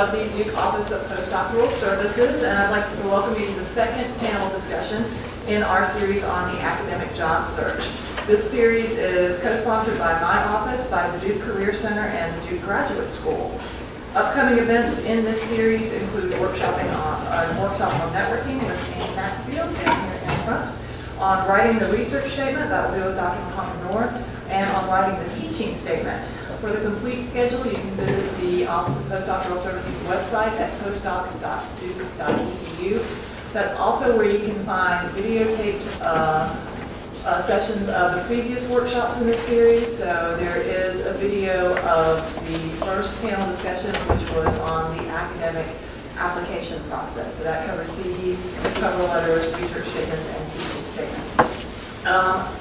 of the Duke Office of Postdoctoral Services, and I'd like to welcome you to the second panel discussion in our series on the academic job search. This series is co-sponsored by my office, by the Duke Career Center, and the Duke Graduate School. Upcoming events in this series include a workshop on networking with Anne Maxfield down here in front, on writing the research statement, that will be with Dr. Muhammad Noor, and on writing the teaching statement. For the complete schedule, you can visit the Office of Postdoctoral Services website at postdoc.duke.edu. That's also where you can find videotaped sessions of the previous workshops in this series. So there is a video of the first panel discussion, which was on the academic application process. So that covered CVs, cover letters, research statements, and teaching statements.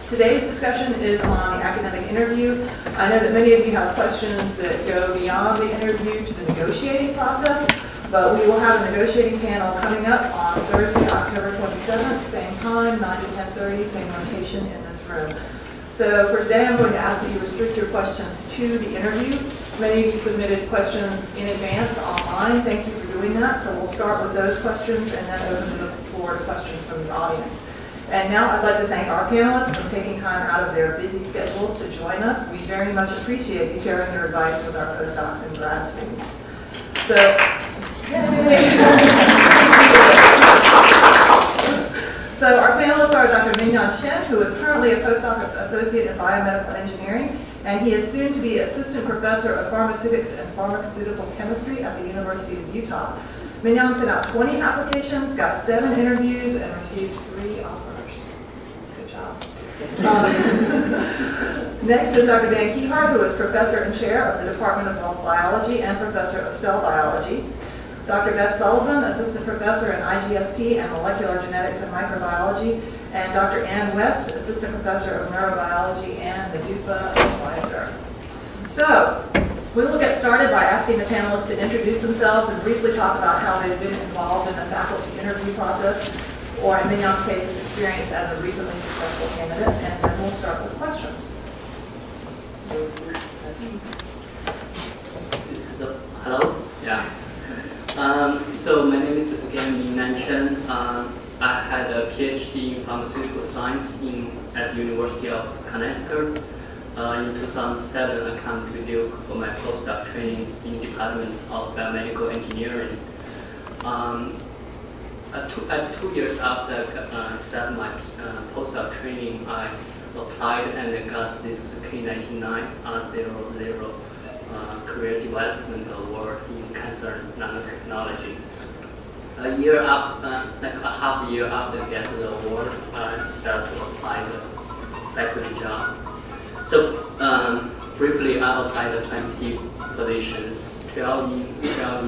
Today's discussion is on the academic interview. I know that many of you have questions that go beyond the interview to the negotiating process, but we will have a negotiating panel coming up on Thursday, October 27th, same time, 9 to 10:30, same location in this room. So for today, I'm going to ask that you restrict your questions to the interview. Many of you submitted questions in advance online. Thank you for doing that. So we'll start with those questions and then open the floor to questions from the audience. And now I'd like to thank our panelists for taking time out of their busy schedules to join us. We very much appreciate you sharing your advice with our postdocs and grad students. So, so our panelists are Dr. Mignon Chen, who is currently a postdoc associate in biomedical engineering, and he is soon to be assistant professor of pharmaceutics and pharmaceutical chemistry at the University of Utah. Mignon sent out 20 applications, got 7 interviews, and received 3 offers. Good job. Next is Dr. Dan Kehart, who is professor and chair of the Department of Health Biology and professor of cell biology. Dr. Beth Sullivan, assistant professor in IGSP and molecular genetics and microbiology, and Dr. Ann West, assistant professor of neurobiology and the DUPA advisor. So, we will get started by asking the panelists to introduce themselves and briefly talk about how they've been involved in the faculty interview process, or in Mignon's case, his experience as a recently successful candidate, and then we'll start with questions. Hello? Yeah. So my name is again Mignon Chen. I had a PhD in pharmaceutical science at the University of Connecticut. In 2007, I came to Duke for my postdoc training in the Department of Biomedical Engineering. At 2 years after I started my postdoc training, I applied and got this K9900 Career Development Award in Cancer Nanotechnology. A year after, like a half year after getting the award, I started to apply the faculty job. So briefly, I applied to 20 positions, 12 in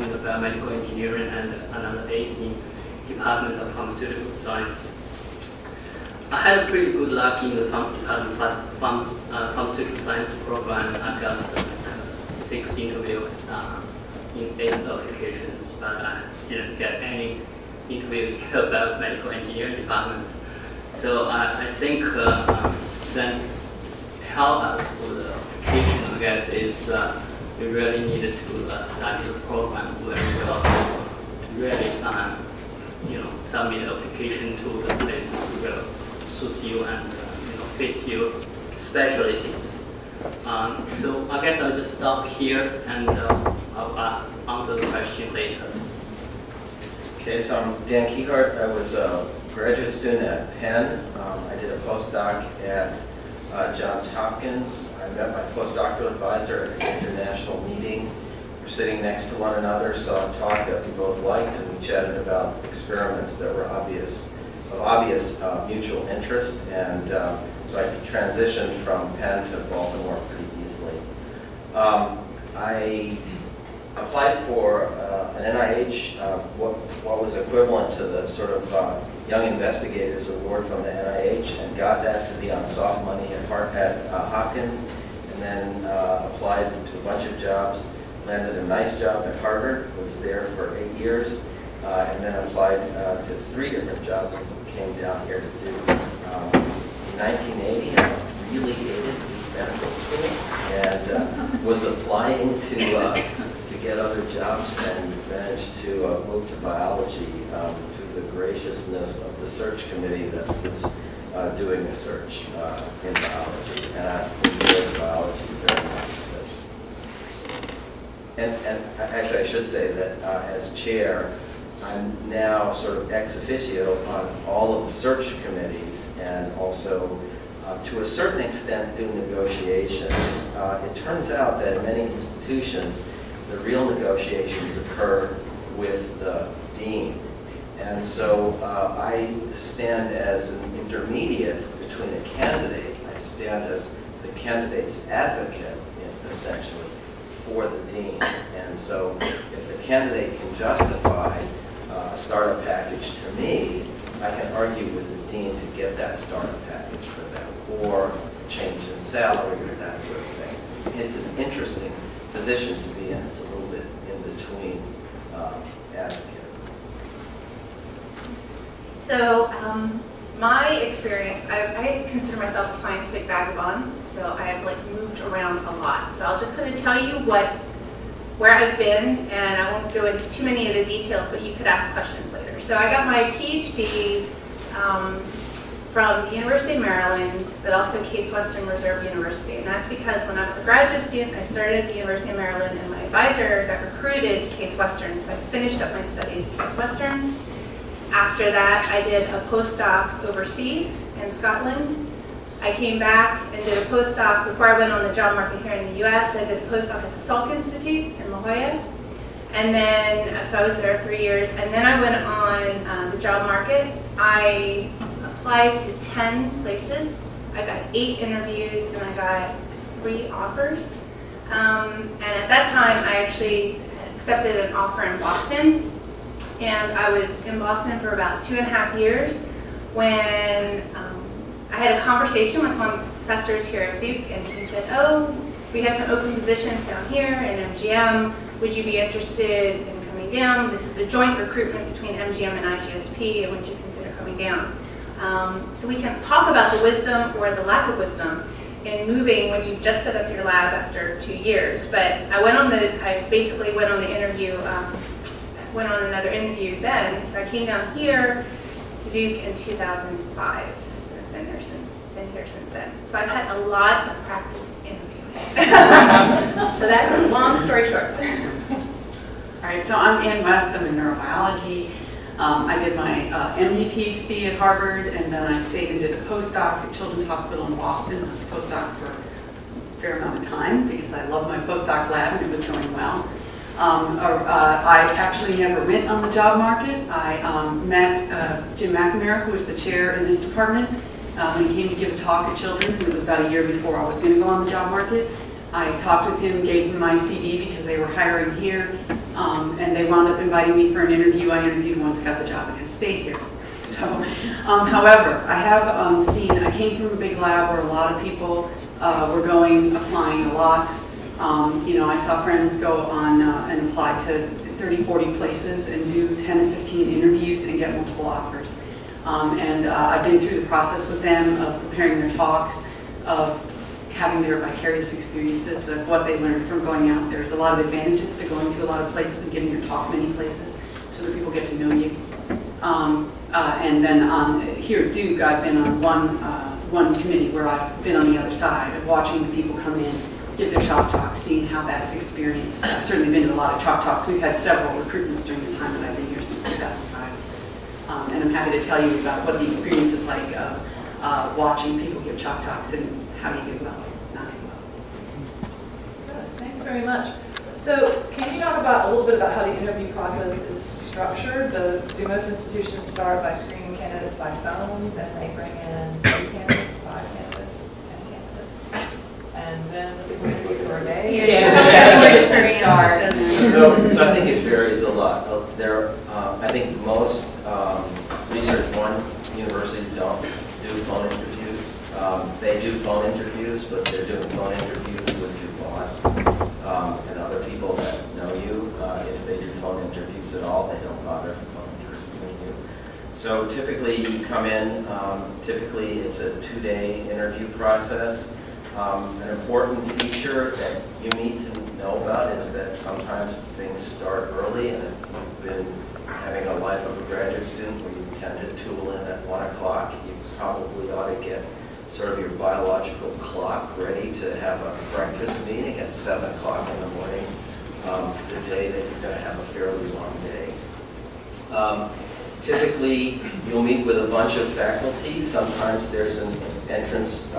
the biomedical engineering and another 8 in Department of Pharmaceutical Science. I had pretty good luck in the pharmaceutical science program. I got 6 interviews in 8 applications, but I didn't get any interview in the biomedical engineering department. So I think that's help us for the application, I guess, is we really needed to study the program very well to really, submit the application to the places who will suit you and fit your specialties. So I guess I'll just stop here and I'll answer the question later. Okay, so I'm Dan Kehart. I was a graduate student at Penn. I did a postdoc at Johns Hopkins. I met my postdoctoral advisor at an international meeting. We're sitting next to one another, saw a talk that we both liked, and we chatted about experiments that were of obvious mutual interest, and so I transitioned from Penn to Baltimore pretty easily. I applied for an NIH, what was equivalent to the sort of Young Investigators Award from the NIH, and got that to be on soft money at Hopkins, and then applied to a bunch of jobs, landed a nice job at Harvard, was there for 8 years, and then applied to 3 different jobs and came down here to Duke. In 1980, I really hated medical school and was applying to get other jobs, and to move to biology through the graciousness of the search committee that was doing the search in biology, and I enjoyed biology very much. And actually, I should say that as chair, I'm now sort of ex officio on all of the search committees, and also to a certain extent do negotiations. It turns out that in many institutions, the real negotiations occur with the dean. And so I stand as an intermediate between a candidate. I stand as the candidate's advocate, essentially, for the dean. And so if the candidate can justify a startup package to me, I can argue with the dean to get that startup package for them, or change in salary or that sort of thing. It's an interesting position to be in. It's a little bit in between advocate. So my experience, I consider myself a scientific vagabond, so I have like moved around a lot. So I'll just kind of tell you where I've been, and I won't go into too many of the details, but you could ask questions later. So I got my PhD from the University of Maryland, but also Case Western Reserve University. And that's because when I was a graduate student, I started at the University of Maryland, and my advisor got recruited to Case Western, so I finished up my studies at Case Western. After that, I did a postdoc overseas in Scotland. I came back and did a postdoc before I went on the job market here in the US. I did a postdoc at the Salk Institute in La Jolla. And then, so I was there 3 years. And then I went on the job market. I applied to 10 places. I got 8 interviews and I got 3 offers. And at that time, I actually accepted an offer in Boston. And I was in Boston for about 2.5 years when I had a conversation with one of the professors here at Duke, and he said, oh, we have some open positions down here in MGM. Would you be interested in coming down? This is a joint recruitment between MGM and IGSP, and would you consider coming down? So we can talk about the wisdom or the lack of wisdom in moving when you've just set up your lab after 2 years. But I basically went on the interview, went on another interview then. So I came down here to Duke in 2005. Been here since then. So I've had a lot of practice interviewing. So that's a long story short. All right, so I'm Ann West. I'm in neurobiology. I did my MD PhD at Harvard, and then I stayed and did a postdoc at Children's Hospital in Boston. I was a postdoc for a fair amount of time because I love my postdoc lab and it was going well. I actually never went on the job market. I met Jim McNamara, who was the chair in this department, when he came to give a talk at Children's, and it was about a year before I was going to go on the job market. I talked with him, gave him my CV because they were hiring here, and they wound up inviting me for an interview. I interviewed once, got the job, and I stayed here. So, however, I have I came from a big lab where a lot of people were applying a lot. I saw friends go on and apply to 30, 40 places and do 10 to 15 interviews and get multiple offers. I've been through the process with them of preparing their talks, of having their vicarious experiences of what they learned from going out. There's a lot of advantages to going to a lot of places and giving your talk many places so that people get to know you. And then here at Duke, I've been on one committee where I've been on the other side of watching the people come in, give their chalk talks, seeing how that's experienced. I've certainly been to a lot of chalk talks. We've had several recruitments during the time that I've been here since 2005. And I'm happy to tell you about what the experience is like watching people give chalk talks and how do you do well, not do well. Good. Thanks very much. So can you talk about a little bit about how the interview process is structured? Do most institutions start by screening candidates by phone, then they bring in 3 candidates, 5 candidates, 10 candidates, and then people interview for a day? So I think it varies a lot. I think most Research 1 universities don't do phone interviews. They do phone interviews, but they're doing phone interviews with your boss and other people that know you. If they do phone interviews at all, they don't bother phone interviewing you. So typically you come in, typically it's a 2-day interview process. An important feature that you need to know about is that sometimes things start early, and if you've been having a life of a graduate student where you tend to tool in at 1 o'clock, you probably ought to get sort of your biological clock ready to have a breakfast meeting at 7 o'clock in the morning, the day that you're going to have a fairly long day. Typically, you'll meet with a bunch of faculty. Sometimes there's an entrance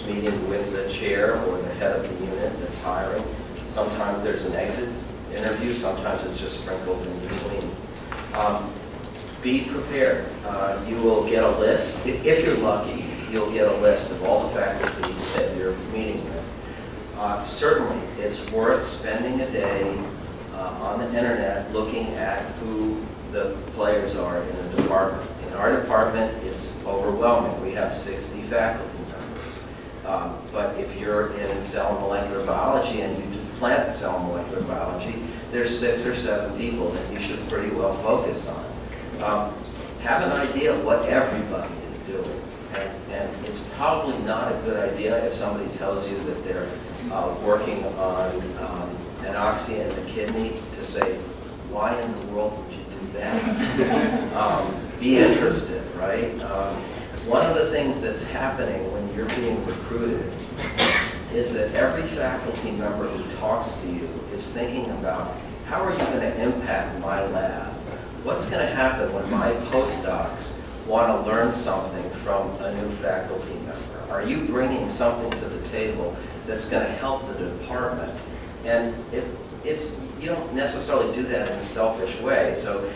meeting with the chair or the head of the unit that's hiring. Sometimes there's an exit interview. Sometimes it's just sprinkled in between. Be prepared. You will get a list. If you're lucky, you'll get a list of all the faculty that you're meeting with. Certainly, it's worth spending a day on the internet looking at who the players are in a department. In our department, it's overwhelming. We have 60 faculty members. But if you're in cell and molecular biology and you do plant cell and molecular biology, there's 6 or 7 people that you should pretty well focus on. Have an idea of what everybody is doing. And it's probably not a good idea if somebody tells you that they're working on anoxia in the kidney to say, why in the world would you do that? Be interested, right? One of the things that's happening when you're being recruited is that every faculty member who talks to you is thinking about, how are you going to impact my lab? What's going to happen when my postdocs want to learn something from a new faculty member? Are you bringing something to the table that's going to help the department? And you don't necessarily do that in a selfish way, so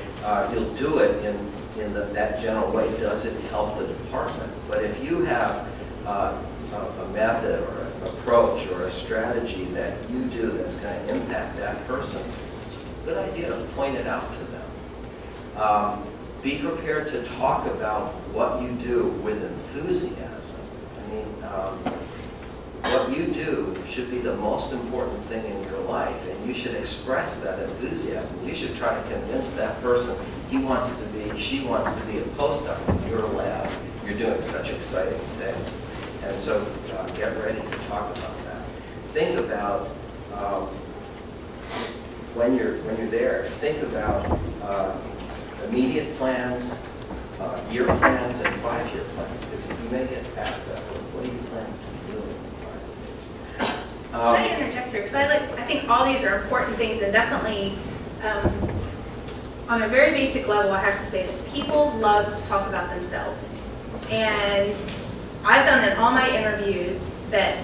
you'll do it in that general way. Does it help the department? But if you have a method or an approach or a strategy that you do that's going to impact that person, it's a good idea to point it out to them. Be prepared to talk about what you do with enthusiasm. I mean, what you do should be the most important thing in your life, and you should express that enthusiasm. You should try to convince that person she wants to be a postdoc in your lab. You're doing such exciting things. And so get ready to talk about that. Think about, when you're there, think about immediate plans, year plans, and 5-year plans. Because if you make it past that, what do you plan to do in 5 years? Can I interject here? Because I think all these are important things, and definitely on a very basic level, I have to say that people love to talk about themselves. And I found that all my interviews that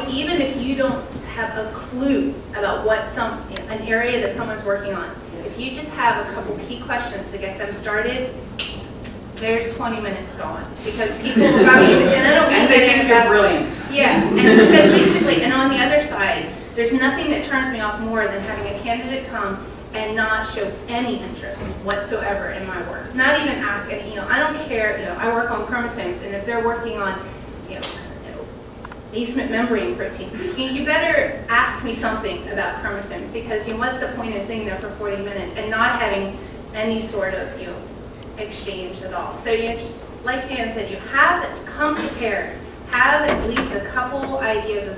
even if you don't have a clue about what an area that someone's working on, if you just have a couple key questions to get them started, there's 20 minutes gone, because people, and I don't mean that you're brilliant. Yeah, and because basically, and on the other side, there's nothing that turns me off more than having a candidate come and not show any interest whatsoever in my work. Not even ask any, I don't care, I work on chromosomes, and if they're working on, basement membrane proteins, you better ask me something about chromosomes, because what's the point in sitting there for 40 minutes and not having any sort of, exchange at all. So like Dan said, come prepared. Have at least a couple ideas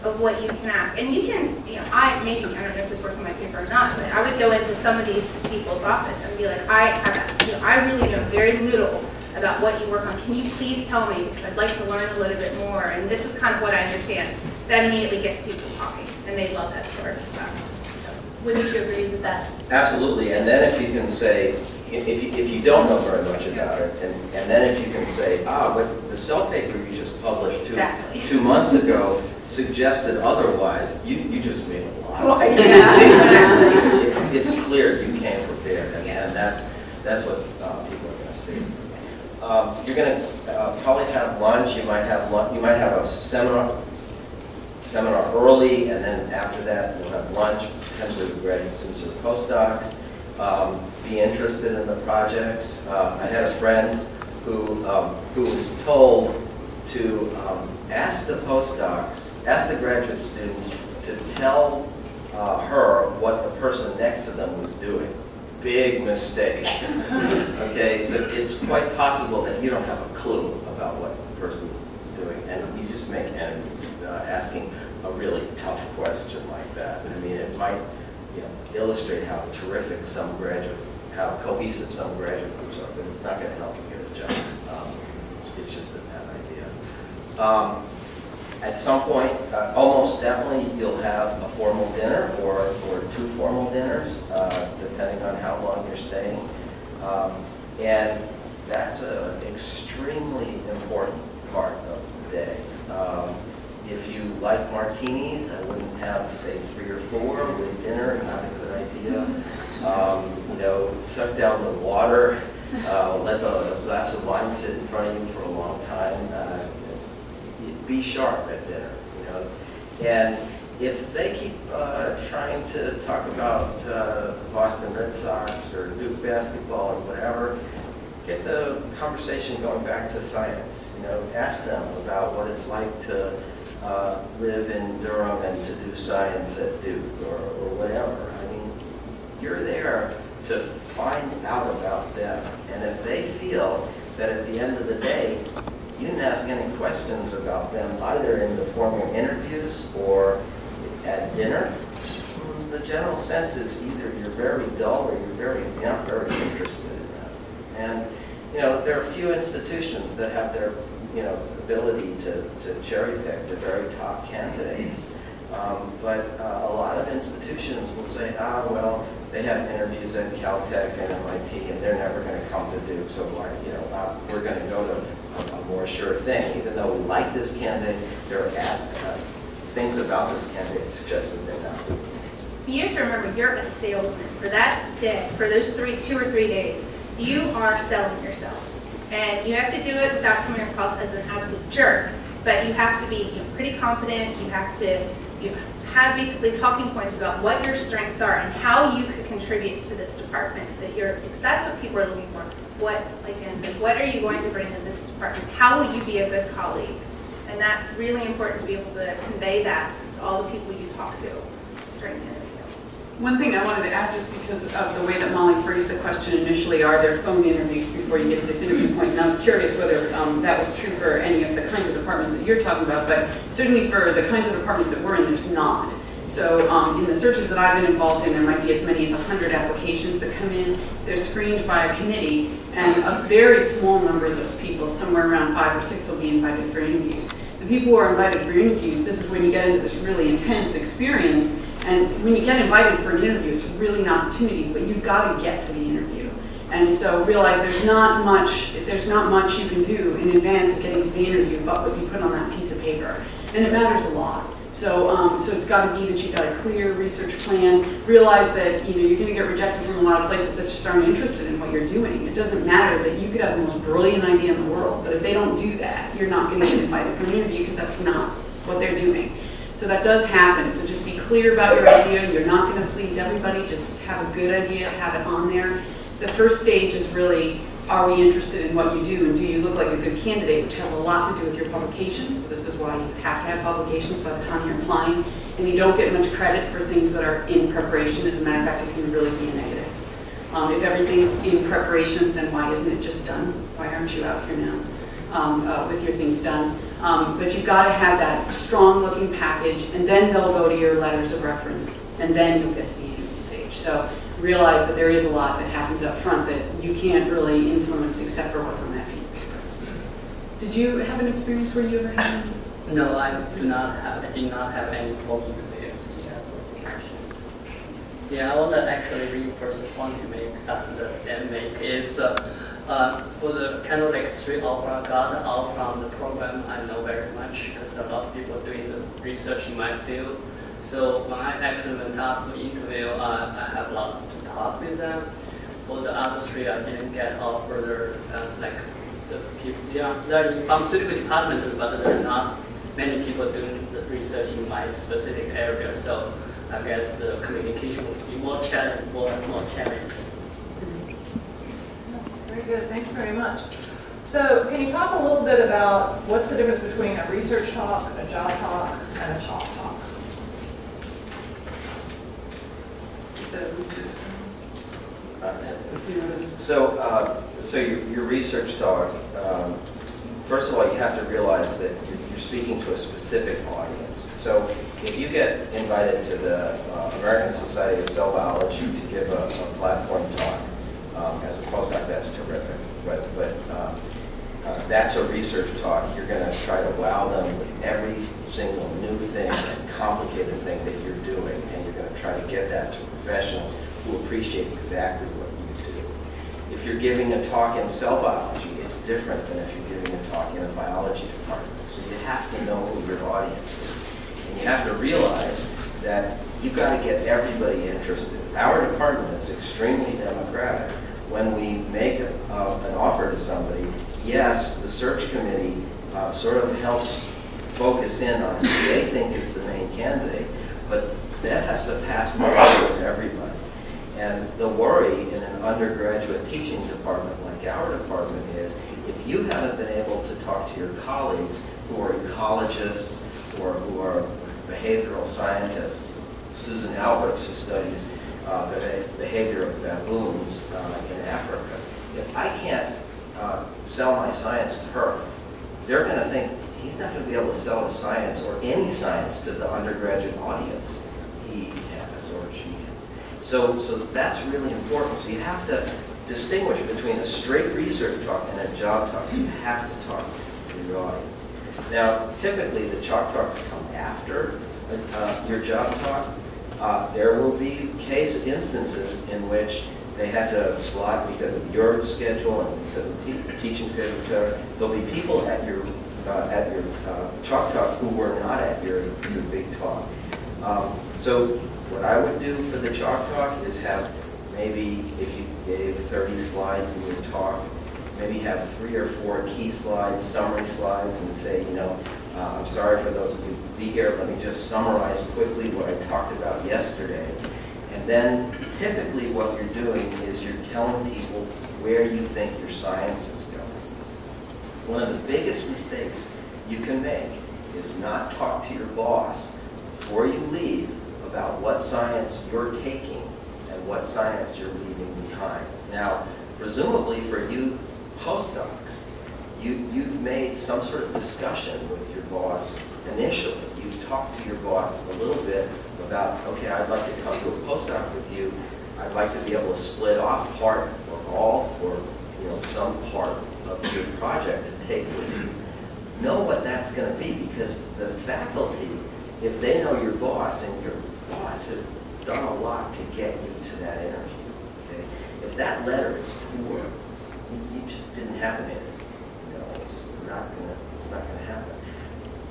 of what you can ask. And you can, I don't know if this worked on my paper or not, but I would go into some of these people's office and be like, I really know very little about what you work on. Can you please tell me, because I'd like to learn a little bit more, and this is kind of what I understand. That immediately gets people talking, and they love that sort of stuff. So, wouldn't you agree with that? Absolutely, and then if you can say, if you don't know very much about it, and then if you can say, what the cell paper you just published two months ago suggested otherwise, you just made a lot. Well, yeah. It's clear you came prepared, and that's what people are going to see. You're going to probably have lunch. You might have a seminar early, and then after that you'll have lunch, potentially with graduate students or postdocs. Be interested in the projects. I had a friend who was told to ask the graduate students to tell her what the person next to them was doing. Big mistake. Okay, so it's quite possible that you don't have a clue about what the person is doing, and you just make illustrate how terrific how cohesive some graduate groups are, but it's not going to help you get a job. It's just a bad idea. At some point, almost definitely, you'll have a formal dinner or 2 formal dinners, depending on how long you're staying. And that's an extremely important part of the day. If you like martinis, I wouldn't have, say, 3 or 4 with dinner, not a good idea. You know, suck down the water, let the glass of wine sit in front of you for a long time. Be sharp at dinner, you know. And if they keep trying to talk about the Boston Red Sox or Duke basketball or whatever, get the conversation going back to science. You know, ask them about what it's like to live in Durham and to do science at Duke or whatever. I mean, you're there to find out about them. And if they feel that at the end of the day, you didn't ask any questions about them either in the formal interviews or at dinner, the general sense is either you're very dull or you're not very interested in them. And you know, there are few institutions that have their ability to cherry pick the very top candidates. But a lot of institutions will say, well, they have interviews at Caltech and MIT, and they're never going to come to Duke, so we're going to go to a more sure thing. Even though we like this candidate, there are things about this candidate suggest that they're not. You have to remember, you're a salesman. For that day, for those 2 or 3 days, you are selling yourself. And you have to do it without coming across as an absolute jerk, but you have to be pretty confident. You have basically talking points about what your strengths are and how you could contribute to this department. Because that's what people are looking for. What, like Dan said, what are you going to bring to this department? How will you be a good colleague? And that's really important to be able to convey that to all the people you talk to during the interview. One thing I wanted to add, just because of the way that Molly phrased the question initially, are there phone interviews before you get to this interview point? And I was curious whether that was true for any of the kinds of departments that you're talking about, but certainly for the kinds of departments that we're in, there's not. So in the searches that I've been involved in, there might be as many as 100 applications that come in. They're screened by a committee, and a very small number of those people, somewhere around 5 or 6, will be invited for interviews. The people who are invited for interviews, this is when you get into this really intense experience. And when you get invited for an interview, it's really an opportunity, but you've got to get to the interview. And so realize there's not much you can do in advance of getting to the interview but what you put on that piece of paper. And it matters a lot. So it's got to be that you've got a clear research plan. Realize that you're going to get rejected from a lot of places that just aren't interested in what you're doing. It doesn't matter that you could have the most brilliant idea in the world, but if they don't do that, you're not going to get invited for an interview because that's not what they're doing. So that does happen. So just be clear about your idea. You're not going to please everybody. Just have a good idea, have it on there. The first stage is really, are we interested in what you do, and do you look like a good candidate, which has a lot to do with your publications. So this is why you have to have publications by the time you're applying. And you don't get much credit for things that are in preparation. As a matter of fact, it can really be a negative. If everything's in preparation, then why isn't it just done? Why aren't you out here now with your things done? But you've got to have that strong-looking package, and then they'll go to your letters of reference, and then you'll get to the interview stage. So realize that there is a lot that happens up front that you can't really influence except for what's on that piece of paper. Did you have an experience where you ever had? No, I did not have any problem with it. Yeah, I want to actually reinforce the point you make, Dan make is for the kind of like 3 offer I got out from the program, I know very much because a lot of people doing the research in my field. So when I actually went up to interview, I have a lot to talk with them. For the other 3, I didn't get offered like the people. They're in pharmaceutical department, but there are not many people doing the research in my specific area. So I guess the communication would be more challenging. Very good, thanks very much. So can you talk a little bit about what's the difference between a research talk, a job talk, and a chalk talk? So your research talk, first of all, you have to realize that you're speaking to a specific audience. So if you get invited to the American Society of Cell Biology to give a platform talk as a postdoc, that's terrific. But that's a research talk. You're going to try to wow them with every single new thing and complicated thing that you're doing, and you're going to try to get that to professionals who appreciate exactly what you do. If you're giving a talk in cell biology, it's different than if you're giving a talk in a biology department. So you have to know who your audience is. And you have to realize that you've got to get everybody interested. Our department is extremely democratic. When we make an offer to somebody, yes, the search committee sort of helps focus in on who they think is the main candidate, but that has to pass muster with everybody. And the worry in an undergraduate teaching department like our department is, if you haven't been able to talk to your colleagues who are ecologists or who are behavioral scientists, Susan Alberts, who studies the behavior of baboons in Africa, if I can't sell my science to her, they're going to think he's not going to be able to sell his science or any science to the undergraduate audience he has or she has. So that's really important. So you have to distinguish between a straight research talk and a job talk. You have to talk to your audience. Now, typically the chalk talks come after your job talk. There will be instances in which they had to slot because of your schedule and because of the teaching schedule, etc. There'll be people at your chalk talk who were not at your big talk. So what I would do for the chalk talk is have maybe, if you gave 30 slides in your talk, maybe have 3 or 4 key slides, summary slides, and say, I'm sorry for those of you who be here, let me just summarize quickly what I talked about yesterday. And then typically what you're doing is you're telling people where you think your science is going. One of the biggest mistakes you can make is not talk to your boss before you leave about what science you're taking and what science you're leaving behind. Now, presumably for you postdocs, you've made some sort of discussion with your boss initially. You've talked to your boss a little bit about, okay, I'd like to come to a postdoc with you. I'd like to be able to split off part or all or some part of your project to take with you. Know what that's going to be, because the faculty, if they know your boss and your boss has done a lot to get you to that interview, okay? If that letter is poor, you just didn't have an interview. It's not going to happen.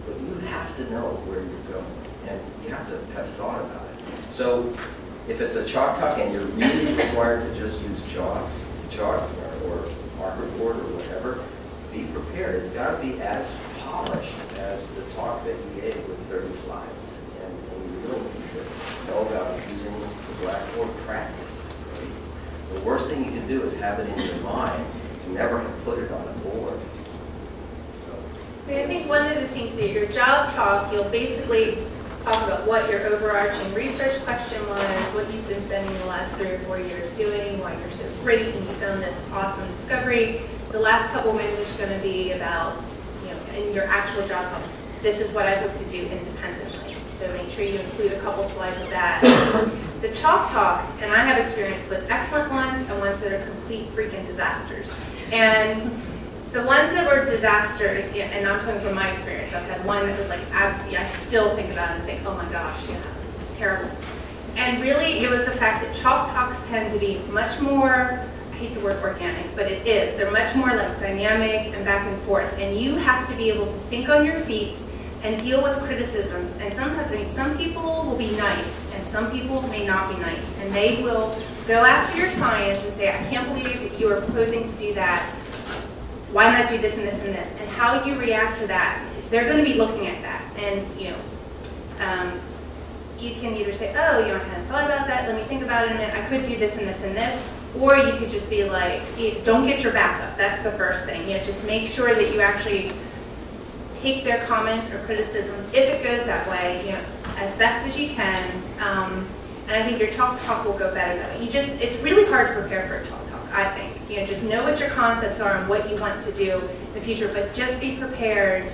But you have to know where you're going, and you have to have thought about it. So if it's a chalk talk and you're really required to just use chalk or marker board or whatever, be prepared. It's got to be as polished as the talk that you gave with 30 slides. And you really need to know about using the blackboard practice. Right? The worst thing you can do is have it in your mind and never have put it on a board. I think one of the things that your job talk, you'll basically talk about what your overarching research question was, what you've been spending the last 3 or 4 years doing, why you're so great and you found this awesome discovery. The last couple minutes are going to be about, in your actual job talk, this is what I hope to do independently. So make sure you include a couple slides of that. The chalk talk, and I have experience with excellent ones and ones that are complete freaking disasters. And the ones that were disasters, and I'm talking from my experience, I've had one that was like, I still think about it and think, oh my gosh, it's terrible. And really, it was the fact that chalk talks tend to be much more, I hate the word organic, but it is. They're much more like dynamic and back and forth. And you have to be able to think on your feet and deal with criticisms. And sometimes, some people will be nice, and some people may not be nice. And they will go after your science and say, I can't believe that you are proposing to do that. Why not do this and this and this? And how you react to that, they're going to be looking at that. And you can either say, oh, I hadn't thought about that. Let me think about it a minute. I could do this and this and this. Or you could just be like, don't get your back up. That's the first thing. Just make sure that you actually take their comments or criticisms, if it goes that way, as best as you can. And I think your chalk talk will go better that way. It's really hard to prepare for a chalk talk, I think. You know, just know what your concepts are and what you want to do in the future, but just be prepared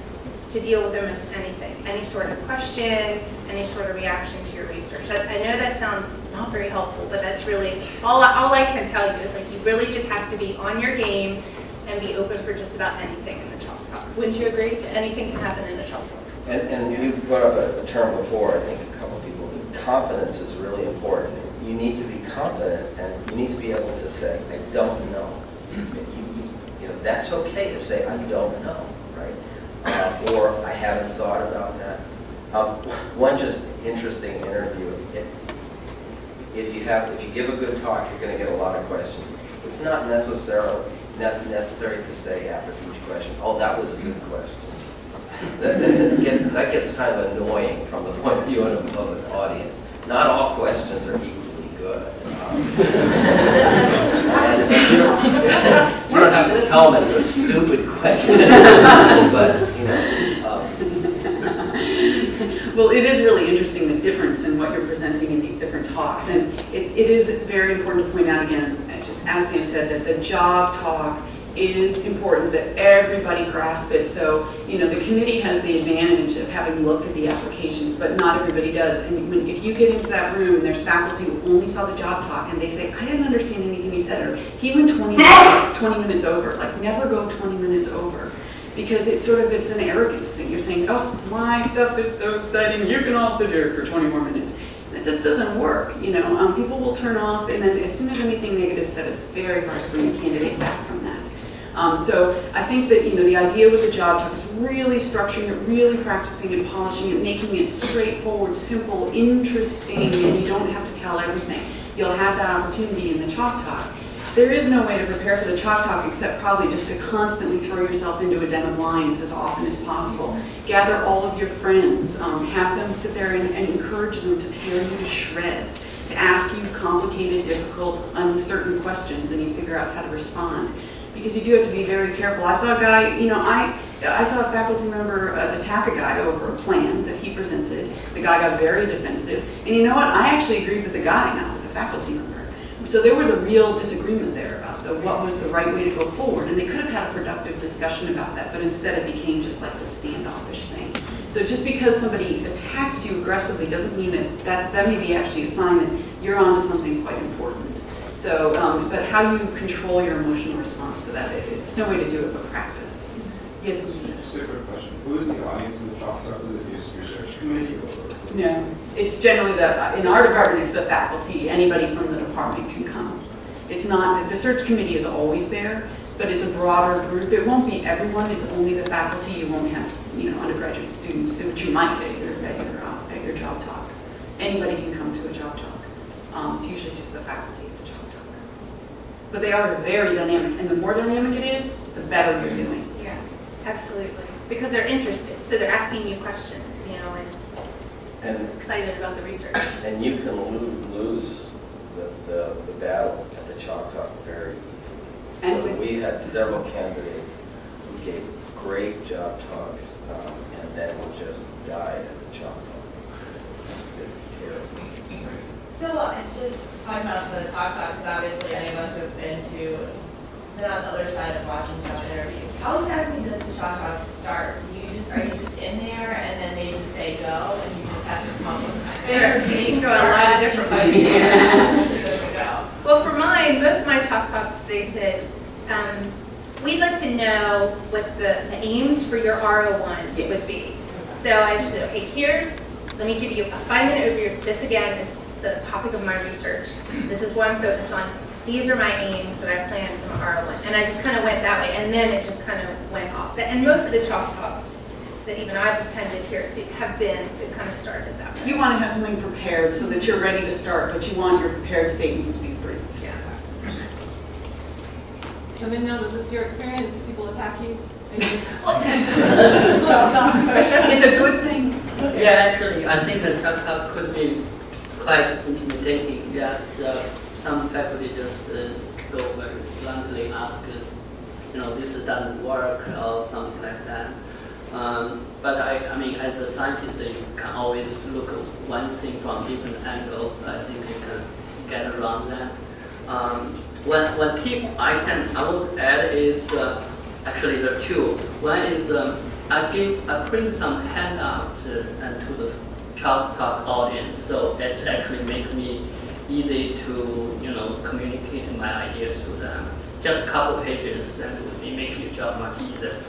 to deal with almost anything, any sort of question, any sort of reaction to your research. I know that sounds not very helpful, but that's really, all I can tell you is like you really just have to be on your game and be open for just about anything in the Chalk Talk. Wouldn't you agree? Anything can happen in the Chalk Talk. And you brought up a term before, I think a couple people, confidence is really important. You need to be confident and you need to be able to say, I don't know. You know, that's okay to say, I don't know, right? Or I haven't thought about that. One just interesting interview, if you give a good talk, you're going to get a lot of questions. It's not necessary to say after each question, oh, that was a good question. That gets kind of annoying from the point of view of an audience. Not all questions are equally good. You don't have to tell them it's a stupid question, but you know. Well, it is really interesting, the difference in what you're presenting in these different talks, and it is very important to point out again, just as Dan said, that the job talk is important, that everybody grasp it. So, you know, the committee has the advantage of having looked at the applications, but not everybody does. And if you get into that room and there's faculty who only saw the job talk and they say, I didn't understand anything he said, or he went 20 minutes over, like never go 20 minutes over. Because it's an arrogance thing. You're saying, oh, my stuff is so exciting, you can also do it for 20 more minutes. And it just doesn't work, you know. People will turn off, and then as soon as anything negative is said, it's very hard to bring a candidate back from that. So I think that, you know, the idea with the job talk is really structuring it, really practicing and polishing it, making it straightforward, simple, interesting, and you don't have to tell everything. You'll have that opportunity in the Chalk Talk. There is no way to prepare for the Chalk Talk except probably just to constantly throw yourself into a den of lions as often as possible. Gather all of your friends, have them sit there and encourage them to tear you to shreds, to ask you complicated, difficult, uncertain questions, and you figure out how to respond. Because you do have to be very careful. I saw a guy, you know, I saw a faculty member attack a guy over a plan that he presented. The guy got very defensive. And you know what? I actually agreed with the guy, not with the faculty member. So there was a real disagreement there about what was the right way to go forward. And they could have had a productive discussion about that, but instead it became just like a standoffish thing. So just because somebody attacks you aggressively doesn't mean that may be actually a sign that you're onto something quite important. So, but how you control your emotional response to that, it's no way to do it but practice. Yes. Just a quick question. Who is the audience in the Chalk Talk? Is it your search committee? Or? No, it's generally in our department it's the faculty. Anybody from the department can come. It's not, the search committee is always there, but it's a broader group. It won't be everyone, it's only the faculty. You won't have, you know, undergraduate students, which you might at your job talk. Anybody can come to a job talk. It's usually just the faculty. But they are very dynamic, and the more dynamic it is, the better you're doing. Yeah, absolutely. Because they're interested, so they're asking you questions, you know, and excited about the research. And you can lose the battle at the Chalk Talk very easily. So we had several candidates who gave great job talks, and then just died at the Chalk Talk. It's terrible. So just talking about the Chalk Talk, because obviously any of us have been on the other side of watching job interviews. How exactly does the Chalk Talk start? Are you just in there and then they just say go and you just have to come up with kind of you can go a lot of different ways. Well, for mine, most of my Chalk Talks, they said, we'd like to know what the aims for your R01 would be. So I just said, okay, let me give you a 5-minute overview. This again is the topic of my research. This is what I'm focused on. These are my aims that I planned from R01. And I just kind of went that way, and then it just kind of went off. And most of the Chalk Talks that even I've attended here have been, it kind of started that way. You want to have something prepared so that you're ready to start, but you want your prepared statements to be brief. Yeah. So then, was this your experience? Did people attack you? It's a good thing. Yeah, actually, I think the Chalk Talk could be quite intimidating. Yes, some faculty just go very bluntly ask, this doesn't work or something like that. But I mean, as a scientist, you can always look at one thing from different angles. I think you can get around that. one tip I would add is actually the two. One is I print some handouts to the Chalk Talk audience, so it actually makes me easy to communicate my ideas to them. Just a couple pages, and it makes your job much easier.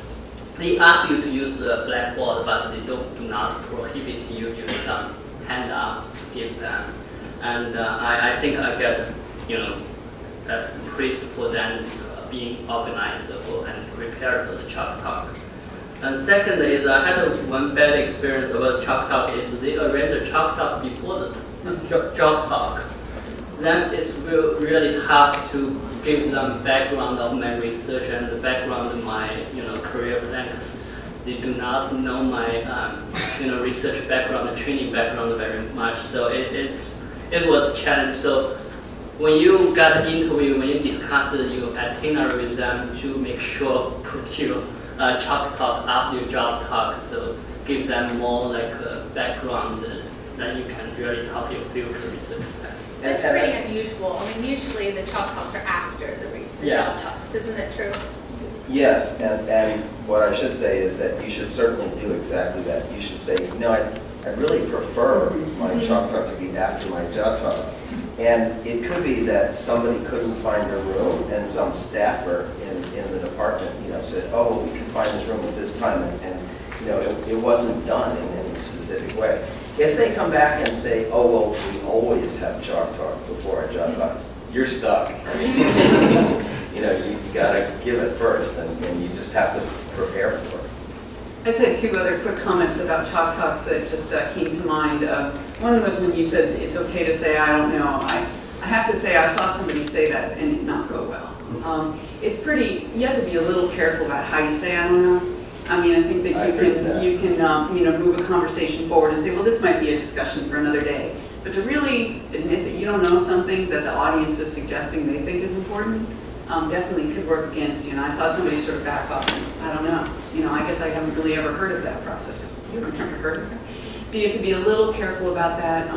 They ask you to use the Blackboard, but they do not prohibit you using some handout to give them. And I think I get praise for them being organized and prepared for the Chalk Talk. And second is I had one bad experience about Chalk Talk is they arrange the Chalk Talk before the job talk. Then it's really hard to give them background of my research and the background of my career plans. They do not know my research background and training background very much, so it was a challenge. So when you got an interview, when you discuss your itinerary with them, to make sure put your Chalk Talk after your job talk, so give them more like background that you can really help your future research. That's pretty unusual. I mean, usually the Chalk Talks are after the job talks, isn't it true? Yes, and what I should say is that you should certainly do exactly that. You should say, I really prefer my Chalk Talk to be after my job talk. And it could be that somebody couldn't find a room, and some staffer in the department, said, oh, we can find this room at this time, and it wasn't done in any specific way. If they come back and say, oh, well, we always have Chalk Talks before our job talk, you're stuck. You got to give it first, and you just have to prepare for it. I said two other quick comments about Chalk Talks that just came to mind. One was when you said it's okay to say, I don't know. I have to say I saw somebody say that and it not go well. It's you have to be a little careful about how you say I don't know. I mean, I think that you can move a conversation forward and say, well, this might be a discussion for another day. But to really admit that you don't know something that the audience is suggesting they think is important, definitely could work against you. And I saw somebody sort of back up and, I don't know. I guess I haven't really ever heard of that process. You haven't ever heard of it? So you have to be a little careful about that.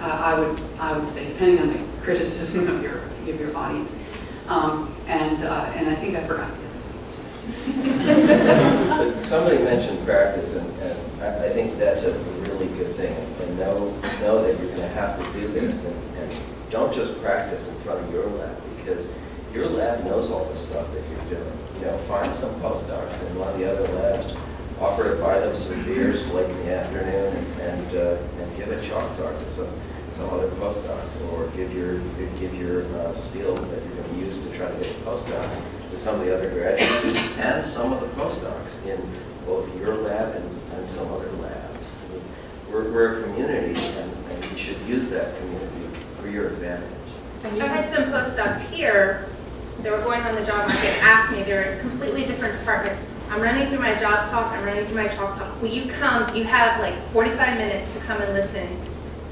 I would say, depending on the criticism of your audience. And I think I forgot the other But somebody mentioned practice, and I think that's a really good thing. And know that you're going to have to do this, and don't just practice in front of your lab, because your lab knows all the stuff that you're doing. Find some postdocs in one of the other labs, offer to buy them some beers late in the afternoon, and give a Chalk Talk to some other postdocs, or give your spiel that you're going to use to try to get a postdoc to some of the other graduate students and some of the postdocs in both your lab and some other labs. I mean, we're a community, and you should use that community for your advantage. I've had some postdocs here that were going on the job market ask me, they're in completely different departments. I'm running through my job talk, I'm running through my Chalk Talk. Will you come? Do you have like 45 minutes to come and listen?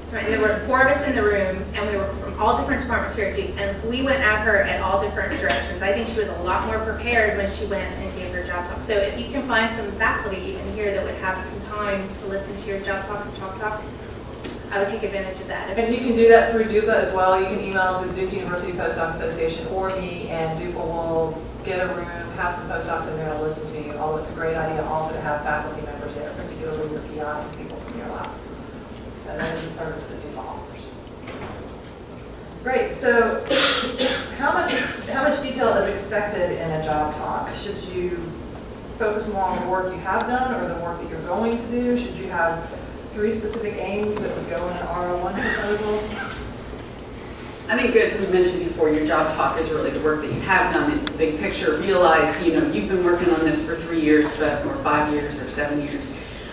So there were 4 of us in the room, and we were from all different departments here too, and we went at her at all different directions. I think she was a lot more prepared when she went and gave her job talk. So if you can find some faculty even here that would have some time to listen to your job talk and Chalk Talk, I would take advantage of that. And you can do that through DUPA as well. You can email the Duke University Postdoc Association or me, and DUPA will get a room, have some postdocs in there to listen to you. Although it's a great idea also to have faculty members there, particularly your PI and people from your labs. So that is a service that DUPA offers. Great. So how much detail is expected in a job talk? Should you focus more on the work you have done or the work that you're going to do? Should you have 3 specific aims that would go in an R01 proposal? I think, as we mentioned before, your job talk is really the work that you have done. It's the big picture. Realize, you've been working on this for 3 years, or 5 years, or 7 years.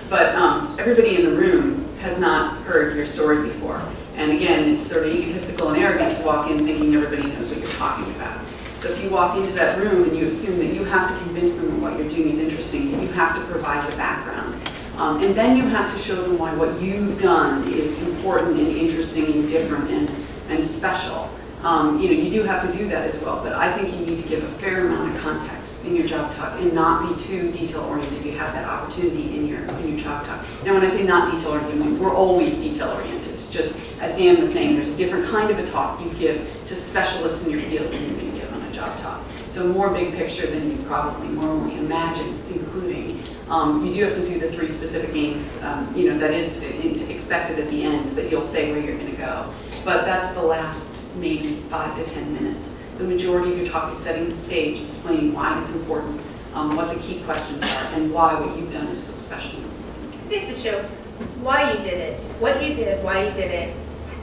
But everybody in the room has not heard your story before. And again, it's sort of egotistical and arrogant to walk in thinking everybody knows what you're talking about. So if you walk into that room and you assume that you have to convince them that what you're doing is interesting, that you have to provide your background. And then you have to show them why what you've done is important and interesting and different and special. You do have to do that as well, but I think you need to give a fair amount of context in your job talk and not be too detail-oriented. You have that opportunity in your job talk. Now, when I say not detail-oriented, we're always detail-oriented. It's just, as Dan was saying, there's a different kind of a talk you give to specialists in your field than you may give up top. So more big picture than you probably normally imagine, including you do have to do the 3 specific aims. That is expected at the end that you'll say where you're going to go. But that's the last maybe 5 to 10 minutes. The majority of your talk is setting the stage, explaining why it's important, what the key questions are, and why what you've done is so special. You have to show why you did it, what you did, why you did it,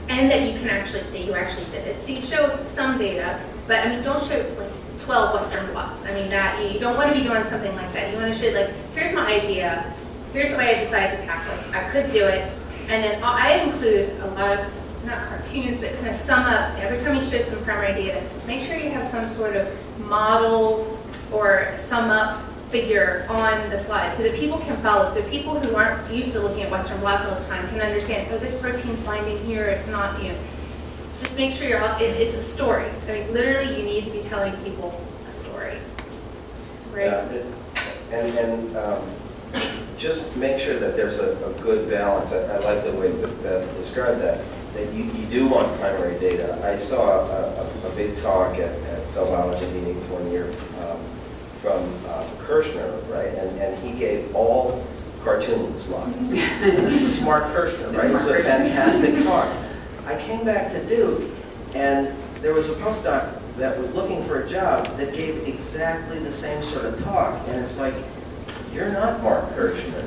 and that you you actually did it. So you show some data, but I mean, don't show like 12 Western blots. I mean, that you don't want to be doing something like that. You want to show like, here's my idea, here's the way I decided to tackle it. I could do it, and then I include a lot of not cartoons, but kind of sum up every time you show some primary data. Make sure you have some sort of model or sum up figure on the slide so that people can follow. So that people who aren't used to looking at Western blots all the time can understand, oh, this protein's binding here, it's not, just make sure it's a story. I mean, literally, you need to be telling people a story, right? Yeah, just make sure that there's a good balance. I like the way that Beth described that you do want primary data. I saw a big talk at cell biology meetings one year from Kirshner, right? And he gave all cartoon slides. This is Mark Kirshner, right? It was a fantastic talk. I came back to Duke, and there was a postdoc that was looking for a job that gave exactly the same sort of talk, and it's like, you're not Mark Kirshner,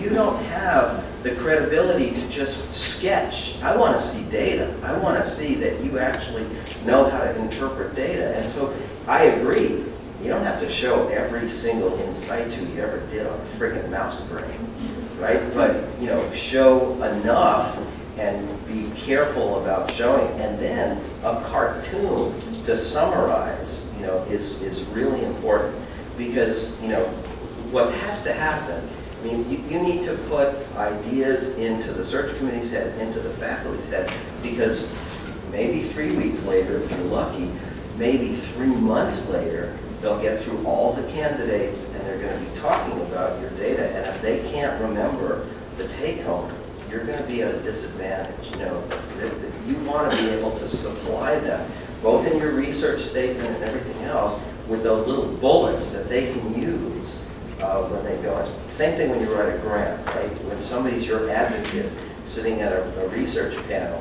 you don't have the credibility to just sketch. I want to see data. I want to see that you actually know how to interpret data. And so I agree. You don't have to show every single in situ you ever did on a friggin' mouse brain, right? But show enough and be careful about showing. And then a cartoon to summarize, is really important because what has to happen. I mean, you need to put ideas into the search committee's head, into the faculty's head, because maybe 3 weeks later, if you're lucky, maybe 3 months later, they'll get through all the candidates and they're going to be talking about your data. And if they can't remember the take-home, you're going to be at a disadvantage. You want to be able to supply them, both in your research statement and everything else, with those little bullets that they can use when they go in. Same thing when you write a grant, right? When somebody's your advocate sitting at a research panel,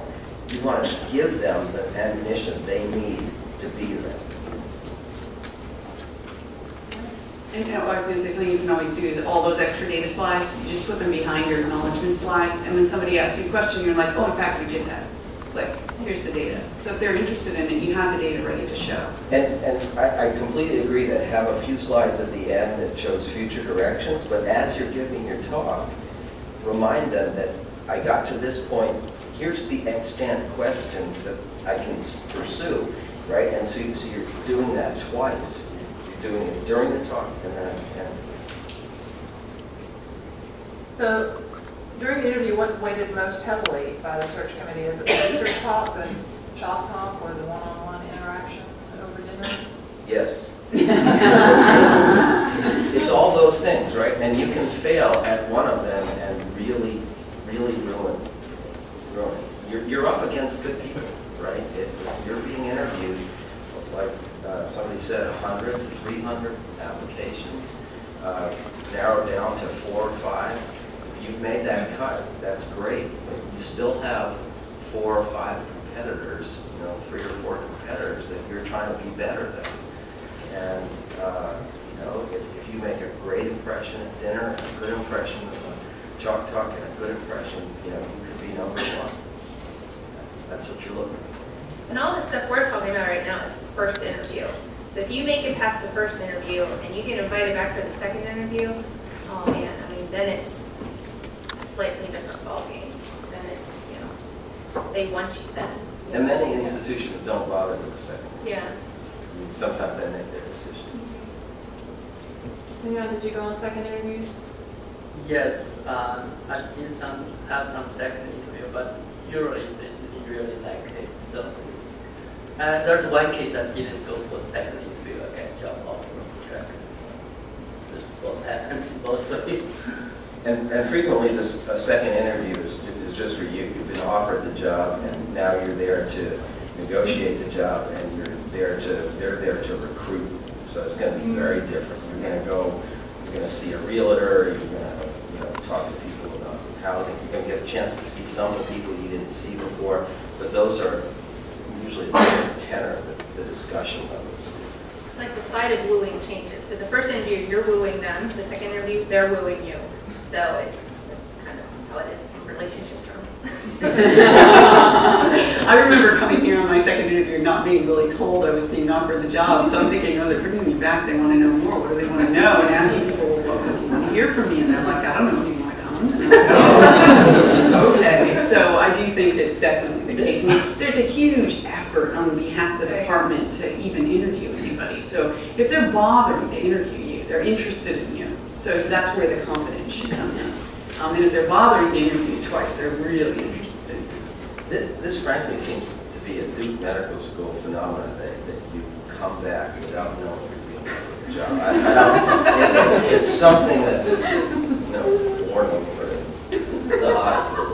you want to give them the ammunition they need to be there. And I was going to say something you can always do is all those extra data slides, you just put them behind your acknowledgement slides, and when somebody asks you a question, you're like, oh, in fact, we did that. Like, here's the data. So if they're interested in it, you have the data ready to show. And I completely agree that have a few slides at the end that shows future directions, but as you're giving your talk, remind them that I got to this point, here's the extant questions that I can pursue, right? And so you're doing that twice. You're doing it during the talk and then at the end. So during the interview, what's weighted most heavily by the search committee? Is it the research talk, the shop talk, or the one-on-one interaction over dinner? Yes. It's all those things, right? And you can fail at one of them and really, really ruin it. You're up against good people, right? If you're being interviewed, like somebody said, 100, 300 applications, narrowed down to 4 or 5. If you've made that cut, that's great, but you still have 4 or 5 competitors, 3 or 4 competitors that you're trying to be better than. And if you make a great impression at dinner, a good impression of a chalk talk, and a good impression, you could be number 1. That's what you're looking for. And all the stuff we're talking about right now is the first interview. So if you make it past the first interview and you get invited back for the second interview, oh man, I mean, then it's a slightly different ballgame. Then it's, they want you then. And many institutions don't bother with the second. Yeah. I mean, sometimes they make their decision. Leon, did you go on second interviews? Yes, I did have some second interview, but usually they didn't really like it. So there's one case I didn't go for the second interview. I got a job offer from the track. This both happened both ways. And frequently, a second interview is just for you. You've been offered the job, and now you're there to negotiate the job, and they're there to recruit. So it's going to be very different. You're going to see a realtor, you're going to talk to people about housing. You're going to get a chance to see some of the people you didn't see before, but those are usually the tenor of the discussion levels. It's like the side of wooing changes. So the first interview, you're wooing them. The second interview, they're wooing you. So that's kind of how it is in relationship terms. I remember coming here on my second interview not being really told I was being offered the job, so I'm thinking, oh, they're bringing me back, they want to know more, what do they want to know? And asking people, well, what do you want to hear from me? And they're like, I don't know, do you want to come? And I'm like, oh, okay. So I do think it's definitely the case. I mean, there's a huge effort on behalf of the department to even interview anybody. So if they're bothering to interview you, they're interested in you. So that's where the confidence should come in. And if they're bothering to interview you twice, they're really interested in you. This frankly seems to be a Duke Medical School phenomenon that you come back without knowing you're being offered a job. I don't, it's something that, born over in the hospital.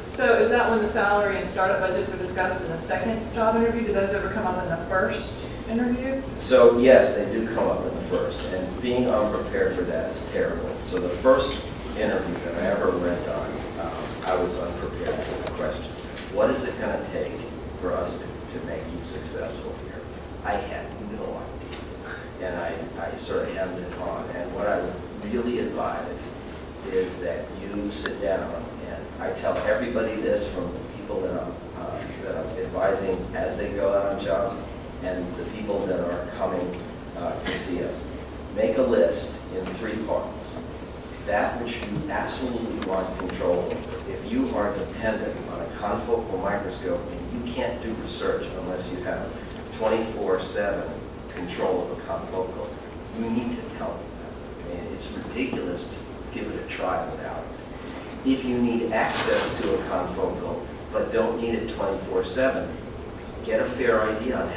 So is that when the salary and startup budgets are discussed in the second job interview? Do those ever come up in the first interview? So yes, they do come up in the first, and being unprepared for that is terrible. So the first interview that I ever went on, I was unprepared for the question. What is it going to take for us to make you successful here? I had no idea, and I sort of hemmed it on. And what I would really advise is that you sit down, and I tell everybody this, from the people that I'm advising as they go out on jobs, and the people that are coming to see us. Make a list in 3 parts. That which you absolutely want control over. If you are dependent on a confocal microscope and you can't do research unless you have 24/7 control of a confocal, you need to tell them that. I mean, it's ridiculous to give it a try without it. If you need access to a confocal but don't need it 24/7, get a fair idea on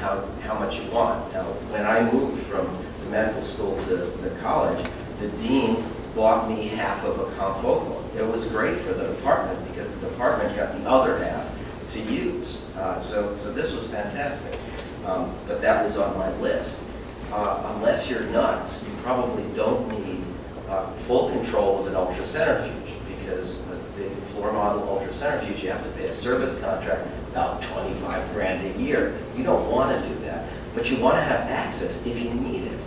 how much you want. Now, when I moved from the medical school to the college, the dean bought me half of a confocal. It was great for the department because the department got the other half to use. So this was fantastic. But that was on my list. Unless you're nuts, you probably don't need full control of an ultracentrifuge, because the floor model ultracentrifuge, you have to pay a service contract about 25 grand a year. You don't want to do that, but you want to have access if you need it.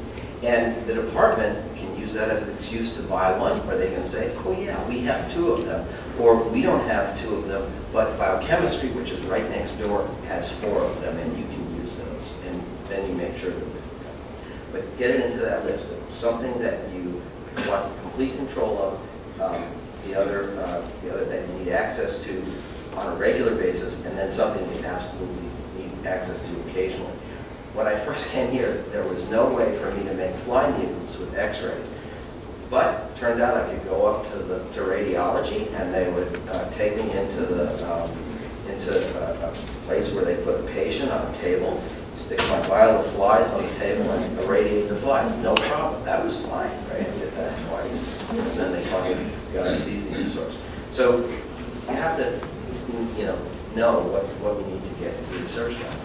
And the department can use that as an excuse to buy one, or they can say, oh yeah, we have 2 of them, or we don't have 2 of them, but biochemistry, which is right next door, has 4 of them, and you can use those, and then you make sure that they come. But get it into that list of something that you want complete control of, the other that you need access to on a regular basis, and then something you absolutely need access to occasionally. When I first came here, there was no way for me to make fly needles with x-rays. But it turned out I could go up to radiology, and they would take me into a place where they put a patient on a table, stick my vial of flies on the table, and irradiate the flies. No problem. That was fine, right? I did that twice. And then they finally got a cesium source. So you have to, know what we need to get research done.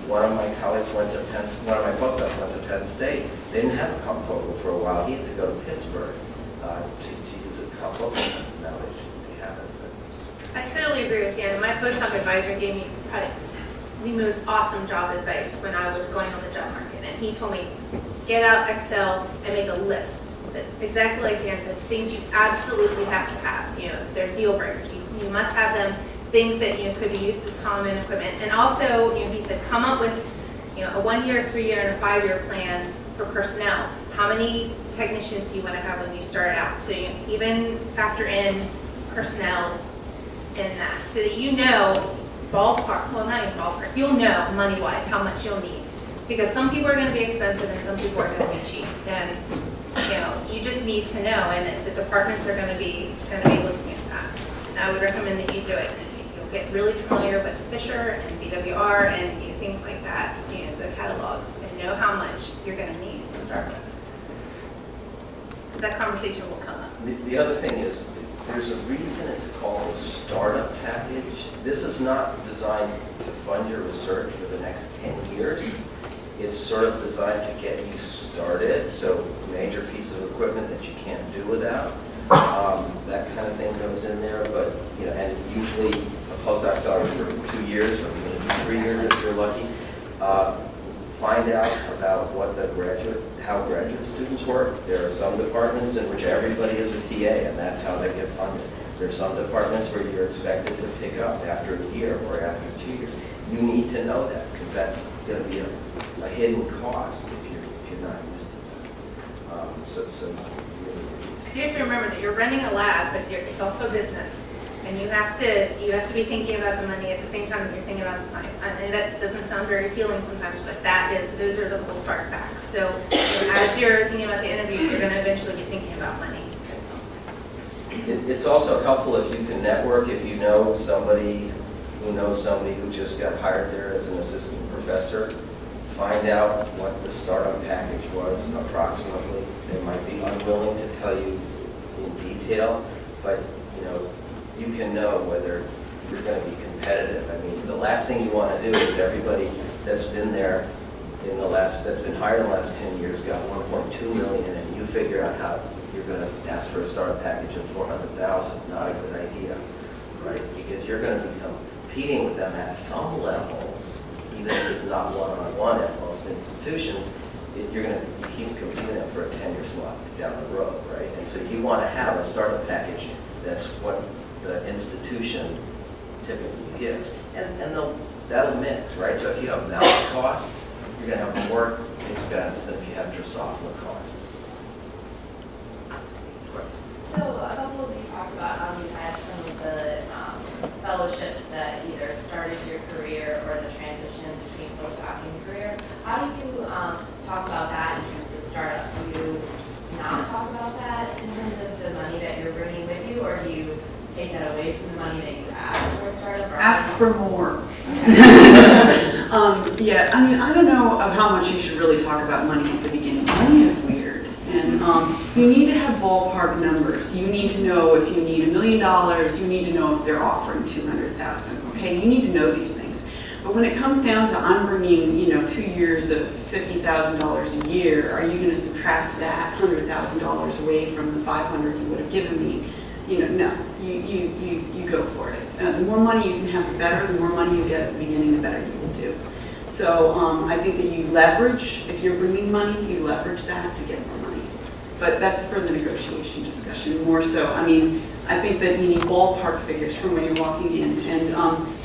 One of my colleagues went to one of my postdocs went to Penn State. They didn't have a confocal for a while. He had to go to Pittsburgh to use a confocal. Now they have it. I totally agree with you. And my postdoc advisor gave me probably the most awesome job advice when I was going on the job market. And he told me, get out Excel and make a list. Exactly like Dan said, things you absolutely have to have. They're deal breakers. You must have them. Things that could be used as common equipment, and also he said come up with a 1-year, 3-year, and a 5-year plan for personnel. How many technicians do you want to have when you start out? So you even factor in personnel in that, so that ballpark. Well, not even ballpark. You'll know money-wise how much you'll need, because some people are going to be expensive and some people are going to be cheap, and you just need to know, and the departments are going to be looking at that. And I would recommend that you do it. Get really familiar with Fisher and BWR and things like that, the catalogs, and know how much you're going to need to start with. Because that conversation will come up. The other thing is, there's a reason it's called a startup package. This is not designed to fund your research for the next 10 years. It's sort of designed to get you started, so major piece of equipment that you can't do without. That kind of thing goes in there, but, you know, and usually a postdoc salary for 2 years, or even 3 years if you're lucky. Find out about what how graduate students work. There are some departments in which everybody is a TA, and that's how they get funded. There are some departments where you're expected to pick up after a year or after 2 years. You need to know that, because that's going to be a hidden cost if you're not used to that. So You have to remember that you're running a lab, but it's also business. And you have to be thinking about the money at the same time that you're thinking about the science. I know that doesn't sound very appealing sometimes, but those are the ballpark facts. So as you're thinking about the interview, you're going to eventually be thinking about money. it's also helpful if you can network, if you know somebody who knows somebody who just got hired there as an assistant professor. Find out what the startup package was approximately. They might be unwilling to tell you in detail, but you know, you can know whether you're going to be competitive. I mean, the last thing you want to do is everybody that's been there that's been hired in the last 10 years got 1.2 million, and you figure out how you're going to ask for a startup package of 400,000. Not a good idea, right? Because you're going to be competing with them at some level, even if it's not one-on-one at most institutions. You're going to keep competing them for a 10-year slot down the road, right? And so you want to have a startup package that's what the institution typically gives. And that'll mix, right? So if you have mouse costs, you're going to have more expense than if you have Drosophila costs. So a couple of you talked about how you had some of the fellowships that either started your career or the transition between postdoc and career. How do you talk about that in terms of startup? Do you not talk about that in terms of the money that you're bringing with you, or do you take that away from the money that you ask for a startup? Or ask for more. Yeah, I mean, I don't know of how much you should really talk about money at the beginning. Money is weird, and you need to have ballpark numbers. You need to know if you need $1 million. You need to know if they're offering $200,000. Okay, you need to know these things. But when it comes down to I'm bringing, 2 years of $50,000 a year, are you going to subtract that $100,000 away from the $500 you would have given me? No, you go for it. The more money you can have, the better. The more money you get at the beginning, the better you will do. So I think that you leverage, if you're bringing money, you leverage that to get more money. But that's for the negotiation discussion more so. I mean, I think that you need ballpark figures from when you're walking in.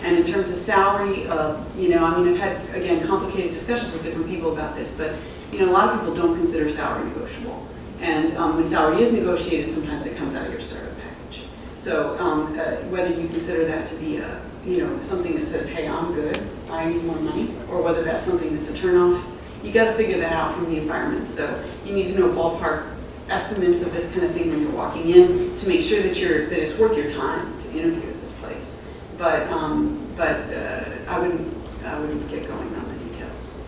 And in terms of salary, I've had, again, complicated discussions with different people about this, but a lot of people don't consider salary negotiable. And when salary is negotiated, sometimes it comes out of your startup package. So whether you consider that to be something that says, hey, I'm good, I need more money, or whether that's something that's a turnoff, you got to figure that out from the environment. So you need to know ballpark estimates of this kind of thing when you're walking in to make sure that it's worth your time to interview at this place. But I wouldn't get going on the details.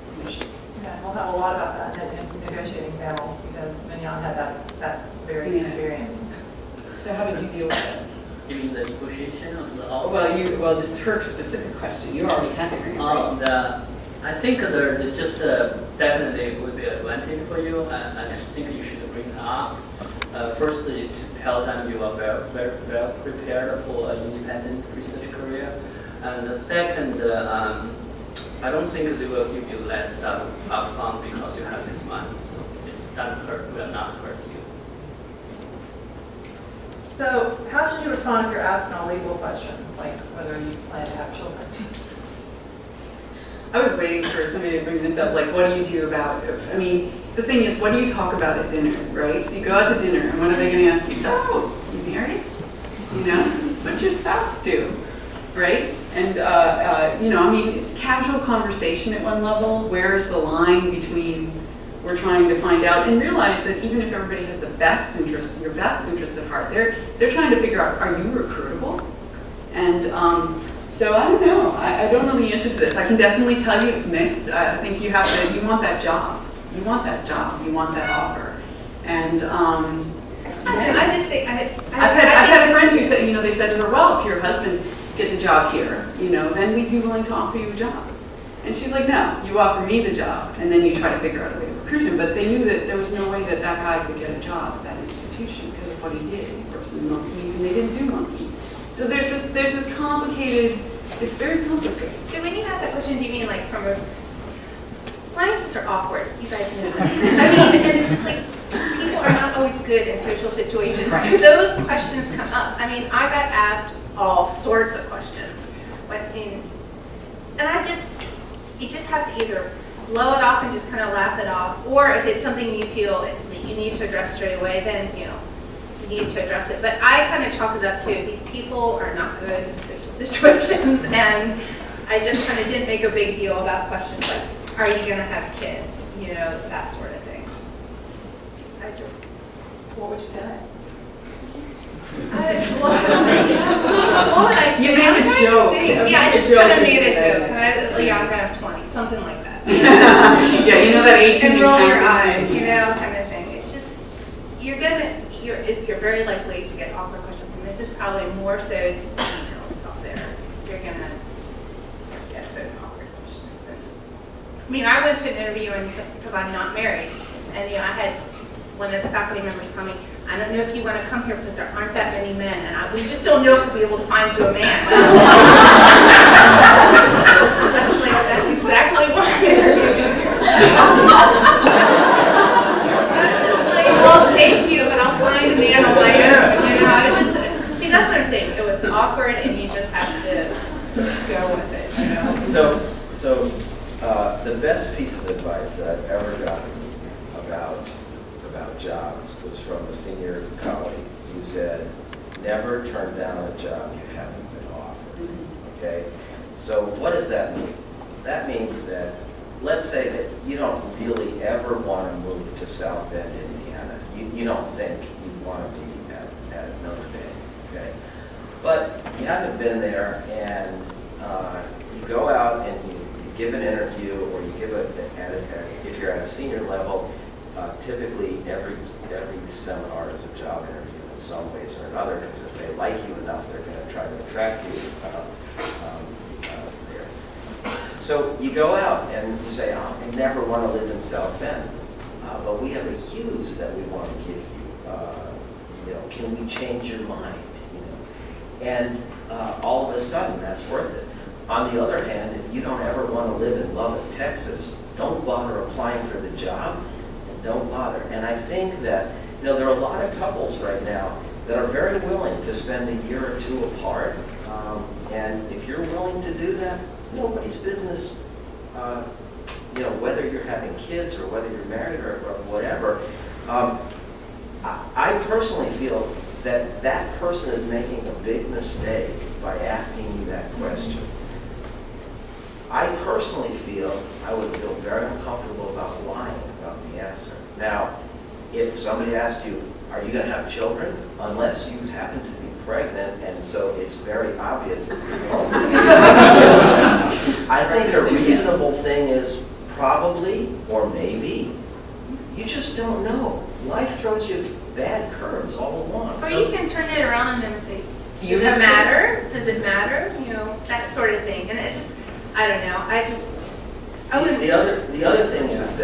Yeah, we'll have a lot about that in negotiating panels because Mignon had that very experience. So how did you deal with it? You mean the negotiation of the offer? Well, just her specific question. You already had it. I think there just definitely would be an advantage for you. I think you should bring it up. Firstly, to tell them you are very well prepared for an independent research career. And second, I don't think they will give you less upfront because you have this money. So it doesn't hurt, will not hurt you. So how should you respond if you're asked a legal question, like whether you plan to have children? I was waiting for somebody to bring this up, like what do you do about it? I mean, the thing is, what do you talk about at dinner, right? So you go out to dinner, and what are they going to ask you? So, you married? What's your spouse do? Right? And, it's casual conversation at one level. Where is the line between we're trying to find out and realize that even if everybody has your best interests at heart, they're trying to figure out, are you recruitable? And so I don't know. I don't know the answer to this. I can definitely tell you it's mixed. I think you want that job. You want that job. You want that offer. And I just think, I've had a friend who said, they said to her, well, if your husband gets a job here, then we'd be willing to offer you a job. And she's like, no, you offer me the job, and then you try to figure out a way to recruit him. But they knew that there was no way that that guy could get a job at that institution because of what he did. He works in monkeys, and they didn't do monkeys. So there's this complicated, it's very complicated. So when you ask that question, do you mean like from a, scientists are awkward, you guys know this. I mean, and it's just like, people are not always good in social situations. Right. So those questions come up. I mean, I got asked all sorts of questions. And you just have to either blow it off and just kind of laugh it off, or if it's something you feel that you need to address straight away, then, you need to address it. But I kind of chalk it up to these people are not good in social situations, and I just kind of didn't make a big deal about questions like, are you going to have kids? That sort of thing. What would you say? What would I say? You made a joke. Yeah, I just kind of made a joke. I'm going to have 20, something like that. Yeah, that 18 and roll your eyes, kind of thing. It's just, you're very likely to get awkward questions, and this is probably more so to females out there. You're going to get those awkward questions. I went to an interview because I'm not married, and I had one of the faculty members tell me, I don't know if you want to come here because there aren't that many men, and we just don't know if we'll be able to find you a man. That's exactly what I'm interviewing. Well, thank you, but I'll find a man on my own. See, that's what I'm saying. It was awkward, and you just have to go with it. So the best piece of advice that I've ever gotten about jobs was from a senior colleague who said, never turn down a job you haven't been offered. Okay? So what does that mean? That means that, let's say that you don't really ever want to move to South Bend, Indiana. You don't think you want to be at Notre Dame. Okay? But you haven't been there, and you go out and you give an interview, or you give if you're at a senior level, typically every seminar is a job interview in some ways or another, because if they like you enough, they're going to try to attract you there. So you go out and you say, I never want to live in South Bend, but we have a Hughes that we want to give you. Can we change your mind? And all of a sudden, that's worth it. On the other hand, if you don't ever want to live in Lubbock, Texas, don't bother applying for the job. Don't bother. And I think that, there are a lot of couples right now that are very willing to spend a year or two apart. And if you're willing to do that, nobody's business, whether you're having kids or whether you're married or whatever. I personally feel that that person is making a big mistake by asking you that question. I personally feel I would feel very uncomfortable about lying about the answer. Now, if somebody asked you, are you going to have children? Unless you happen to be pregnant, and so it's very obvious that you won't. I think a reasonable thing is probably, or maybe, you just don't know. Life throws you bad curves all along. Or you can turn it around on them and say, does it matter? Does it matter? That sort of thing. And it's just, I don't know. I wouldn't. The other thing is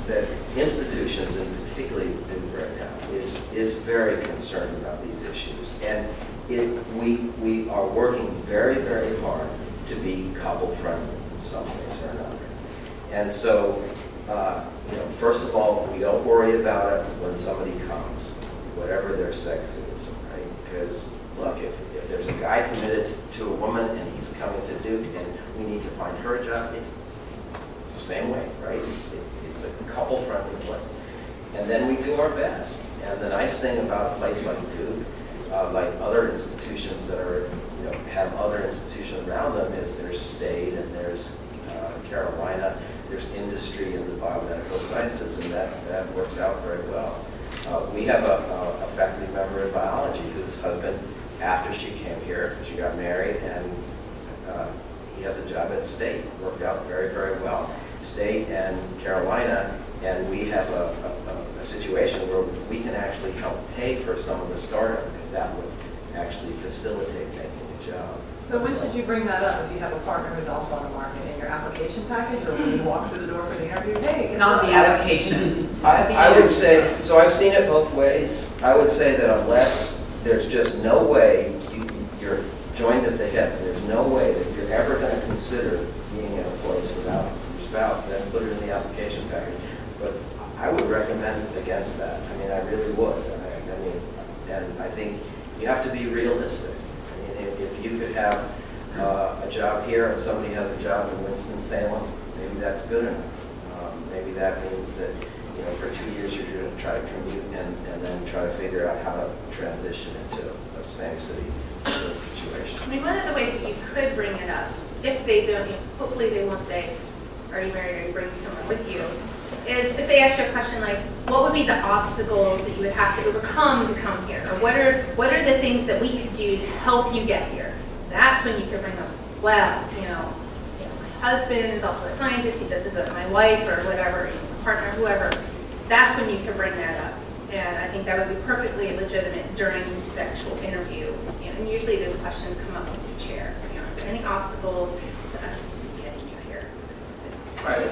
that institutions, and particularly Duke right now, is very concerned about these issues, and we are working very, very hard to be couple friendly in some ways or another. And so, first of all, we don't worry about it when somebody comes, whatever their sex is, right? Because look, if there's a guy committed to a woman and he's coming to Duke and we need to find her a job, it's the same way, right? It's a couple-friendly place. And then we do our best. And the nice thing about a place like Duke, like other institutions that are, have other institutions around them, is there's State and there's Carolina, there's industry in the biomedical sciences, and that works out very well. We have a faculty member in biology whose husband, after she came here, she got married, and he has a job at State. Worked out very, very well. State and Carolina, and we have a situation where we can actually help pay for some of the startup, because that would actually facilitate making a job. So when should you bring that up if you have a partner who's also on the market in your application package, or when you walk through the door for the interview? Hey, Not the application. I would say, so I've seen it both ways. I would say that unless there's just no way you're joined at the hip, there's no way that you're ever going to consider being in a place without your spouse, then put it in the application package. But I would recommend against that. I mean, I really would. I mean, and I think you have to be realistic. I mean, if you could have a job here and somebody has a job in Winston-Salem, maybe that's good enough. Maybe that means that, you know, for 2 years you're going to try to commute and then try to figure out how to transition into a same city situation. I mean, one of the ways that you could bring it up, if they don't, you know, hopefully they won't say, are you married, or you bringing someone with you, is if they ask you a question like, what would be the obstacles that you would have to overcome to come here? Or what are the things that we could do to help you get here? That's when you could bring up, well, you know, my husband is also a scientist, he does it with my wife or whatever, you know, partner, whoever. That's when you could bring that up. And I think that would be perfectly legitimate during the actual interview. You know, and usually those questions come up with the chair. You know, are there any obstacles to us getting you here? Right.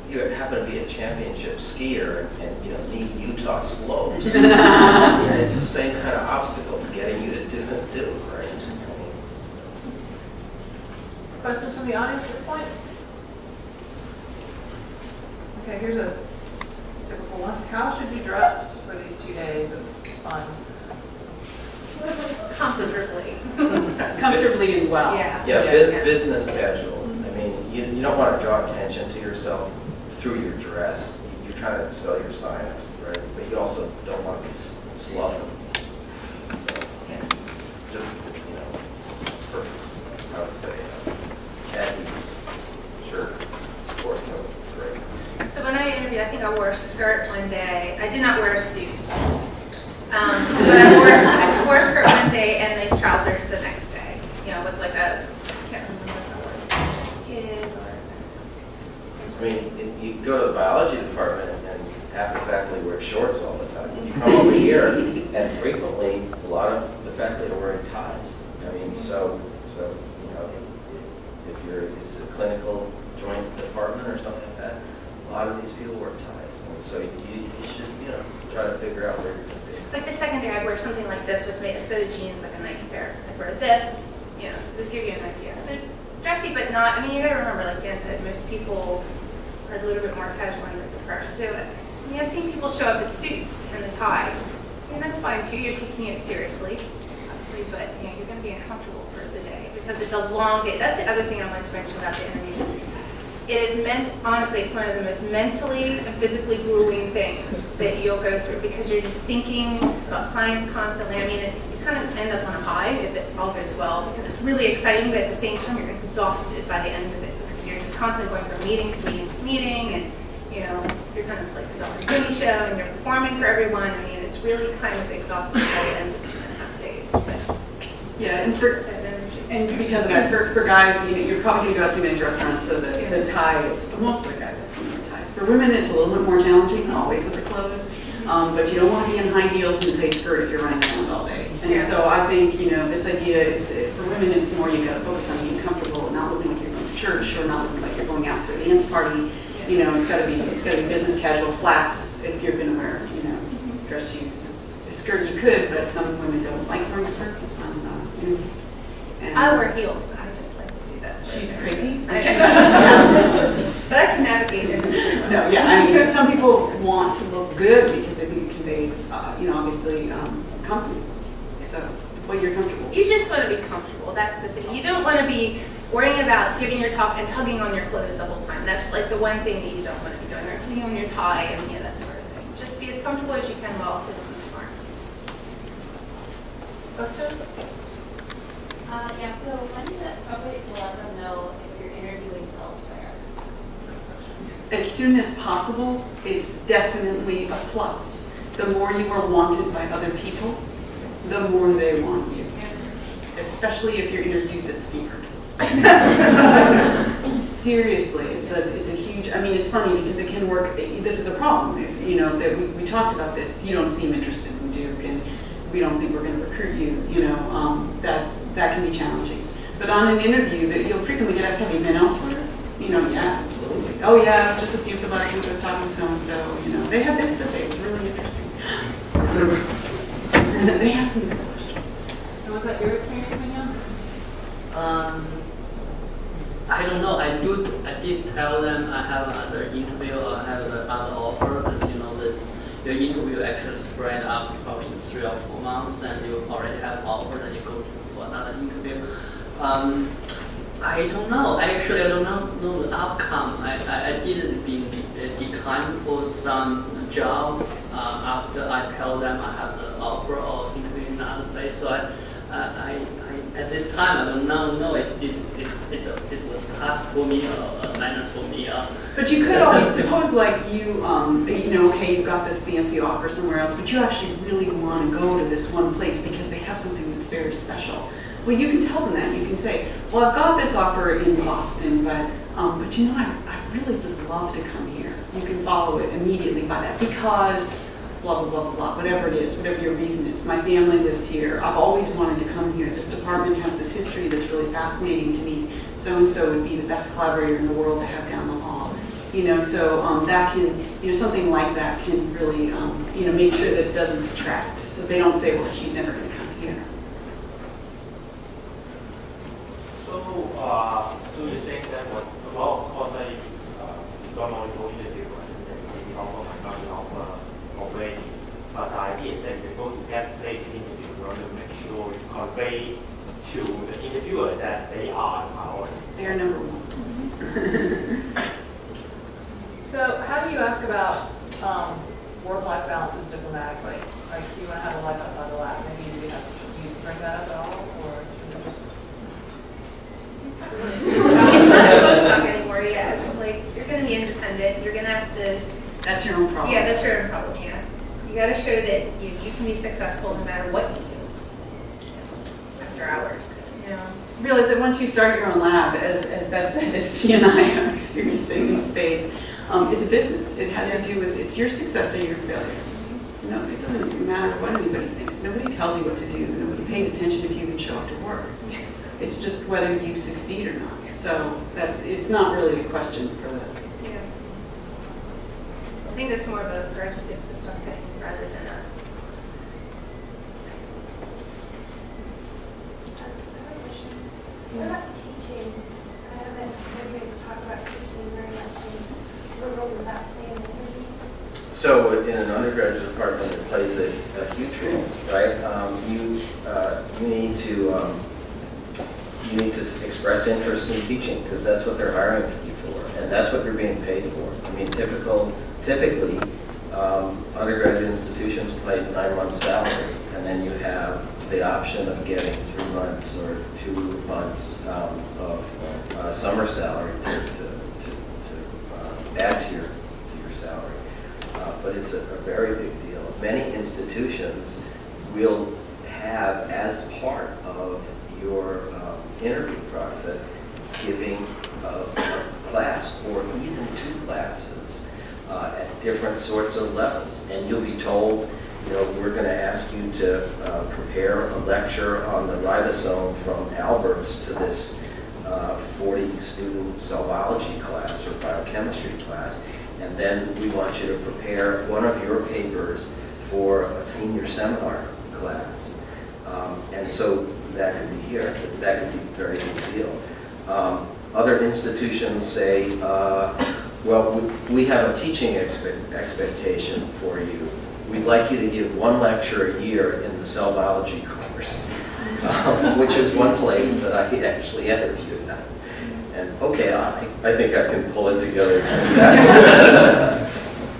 You happen to be a championship skier and you know, need Utah slopes. And it's the same kind of obstacle to getting you to do, right? Questions from the audience at this point? Okay, here's a typical one. How should you dress for these 2 days of fun? Comfortably. Comfortably and well. Yeah. Yeah, business casual. I mean, you don't want to draw attention to yourself through your dress. You're trying to sell your science, right? But you also don't want to be sluffing. So, just, you know, perfect. I would say khakis, shirt, sport coat, great. So when I interviewed, I think I wore a skirt one day. I did not wear a suit. But I wore a skirt one day and nice trousers the next day. You know, with like a, I can't remember what I wore, kid or. I mean, you go to the biology department and half the faculty wear shorts all the time. You come over here and frequently a lot of the faculty are wearing ties. I mean, so you know, if it's a clinical joint department or something like that, a lot of these people wear ties. And so you should, you know, try to figure out where you're going to be. Like the second day, I'd wear something like this with a set of jeans, like a nice pair. I'd wear this, you know, to give you an idea. So dressy, but not, I mean, you gotta remember, like Dan said, most people are a little bit more casual in the department. So, I mean, I've seen people show up in suits and a tie, and that's fine too. You're taking it seriously, obviously, but you know, you're gonna be uncomfortable for the day because it's a long day. That's the other thing I wanted to mention about the interview. It is meant, honestly, it's one of the most mentally and physically grueling things that you'll go through because you're just thinking about science constantly. I mean, you kind of end up on a high if it all goes well because it's really exciting, but at the same time, you're exhausted by the end of it because you're just constantly going from meeting to meeting to meeting, and you know, you're kind of like the Dr. Goody show, and you're performing for everyone. I mean, it's really kind of exhausting by the end of 2.5 days. But yeah, and because of that, for guys, you know, you're probably going to go out to nice restaurants, so the tie is, most of the guys have similar ties. For women, it's a little bit more challenging, always with the clothes, but you don't want to be in high heels and a tight skirt if you're running around all day. And so I think, you know, this idea is, for women, it's more you got to focus on being comfortable and not looking like you're going to church or not looking like you're going out to a dance party. You know, it's got to be business casual flats if you're going to wear, you know, dress shoes. A skirt you could, but some women don't like wearing skirts. And I wear heels, but I just like to do that. She's crazy. But I can navigate it. No, yeah, I mean, some people want to look good because they think it conveys, you know, obviously, confidence. So, what you're comfortable. You just want to be comfortable. That's the thing. You don't want to be worrying about giving your talk and tugging on your clothes the whole time. That's like the one thing that you don't want to be doing, or tugging on your tie and you know, that sort of thing. Just be as comfortable as you can while also looking smart. Questions? Yeah, so when is it appropriate to let them know if you're interviewing elsewhere? As soon as possible, it's definitely a plus. The more you are wanted by other people, the more they want you. Especially if your interview's at Stanford. Seriously, it's a huge, I mean, it's funny because it can work, this is a problem. If, you know, that we talked about this, if you don't seem interested in Duke and we don't think we're going to recruit you, you know, that can be challenging. But on an interview, that you'll frequently get asked, have you been elsewhere? You know, yeah, absolutely. Oh yeah, just a Duke last week I was talking to so-and-so, you know, they had this to say, it was really interesting. They asked me this question. And was that your experience, Mignon? I don't know. I did tell them I have another interview or I have another offer, because you know that your interview actually spread out probably in 3 or 4 months, and you already have an offer, and you go for another interview. I don't know. I don't know the outcome. I did decline for some job after I tell them I have the offer or interview in another place. So I at this time I don't know if it was tough for me or minus for me. But you could always suppose, like you know, okay, you got this fancy offer somewhere else, but you actually really want to go to this one place because they have something that's very special. Well, you can tell them that. You can say, well, I've got this offer in Boston, but you know, I really would love to come here. You can follow it immediately by that because blah, blah, blah, blah, blah, whatever it is, whatever your reason is. My family lives here. I've always wanted to come here. This department has this history that's really fascinating to me. So-and-so would be the best collaborator in the world to have down the hall. You know, so that can, you know, something like that can really, you know, make sure that it doesn't detract. So they don't say, well, she's never going to come here. So you think that a lot of course I don't only go interview and then maybe also might not be offer already, but the idea is that before you get placed in interview, you want to make sure you convey to the interviewer that they are our. They are number one. So how do you ask about work-life balances diplomatically? Like, so you want to have a life outside the lab. Maybe do you bring that up at all, or is it just? It's not a postdoc anymore, yeah. It's like, you're going to be independent. You're going to have to... That's your own problem. Yeah, that's your own problem, yeah. You got to show that you can be successful no matter what you do after hours. Yeah. Realize that once you start your own lab, as Beth said, as she and I are experiencing in space, it's a business. It has to do with, it's your success or your failure. No, it doesn't matter what anybody thinks. Nobody tells you what to do. Nobody pays attention if you can show up to work. It's just whether you succeed or not. So that it's not really a question for the... Yeah. I think that's more of a graduate student postdoc thing rather than a... What about teaching? I know that everybody's talked about teaching very much, and what role does that play in the interview? So in an undergraduate department, it plays a huge role, right? You need to express interest in teaching because that's what they're hiring you for, and that's what you're being paid for. I mean, typically, undergraduate institutions pay 9 months' salary, and then you have the option of getting 3 months or 2 months of summer salary to add to your salary. But it's a very big deal. Many institutions will have, as part of your interview process, giving a class or even 2 classes at different sorts of levels. And you'll be told, you know, we're going to ask you to prepare a lecture on the ribosome from Alberts to this 40-student cell biology class or biochemistry class. And then we want you to prepare one of your papers for a senior seminar class. And so that could be here. That could be a very big deal. Other institutions say, well, we have a teaching expectation for you. We'd like you to give 1 lecture a year in the cell biology course, which is one place that I actually interviewed at. And okay, I think I can pull it together.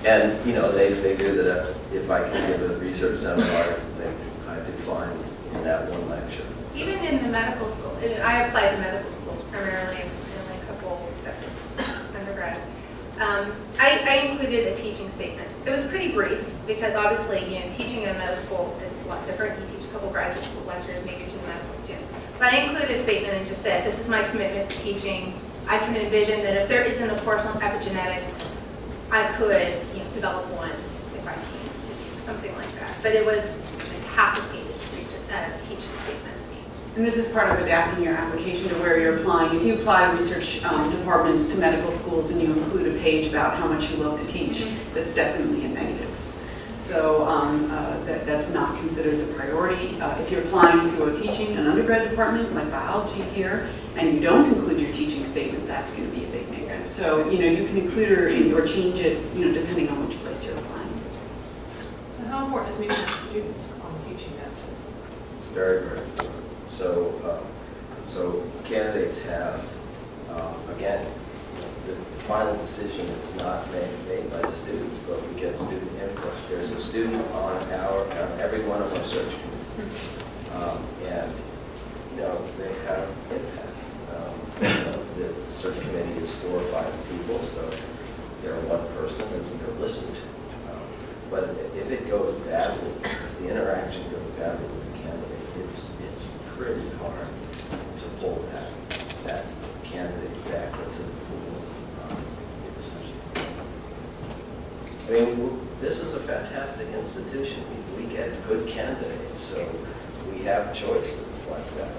And you know, they figure that if I can give a research seminar, I could find in that 1 lecture. Even in the medical school, I applied to medical schools primarily in a couple undergrad. I included a teaching statement. It was pretty brief because obviously, you know, teaching in a medical school is a lot different. You teach a couple graduate school lectures, maybe to the medical students. But I included a statement and just said, this is my commitment to teaching. I can envision that if there isn't a course on epigenetics, I could develop one if I came to do something like that. But it was like half a page teaching statement. And this is part of adapting your application to where you're applying. If you apply to research departments to medical schools and you include a page about how much you love to teach, that's definitely a negative. So that's not considered the priority. If you're applying to a teaching, an undergrad department like biology here, and you don't include your teaching statement, that's going to be a big negative. So you can include or change it, depending on which place you're applying. So how important is meeting with students on teaching that? It's very, very important. So candidates have, again, the final decision is not made by the students, but we get student input. There's a student on every one of our search committees, and they have impact. The search committee is 4 or 5 people, so they're one person and they're listened to. But if it goes badly, if the interaction goes badly with the candidate, it's pretty hard to pull that candidate back into the pool. This is a fantastic institution. We get good candidates, so we have choices like that.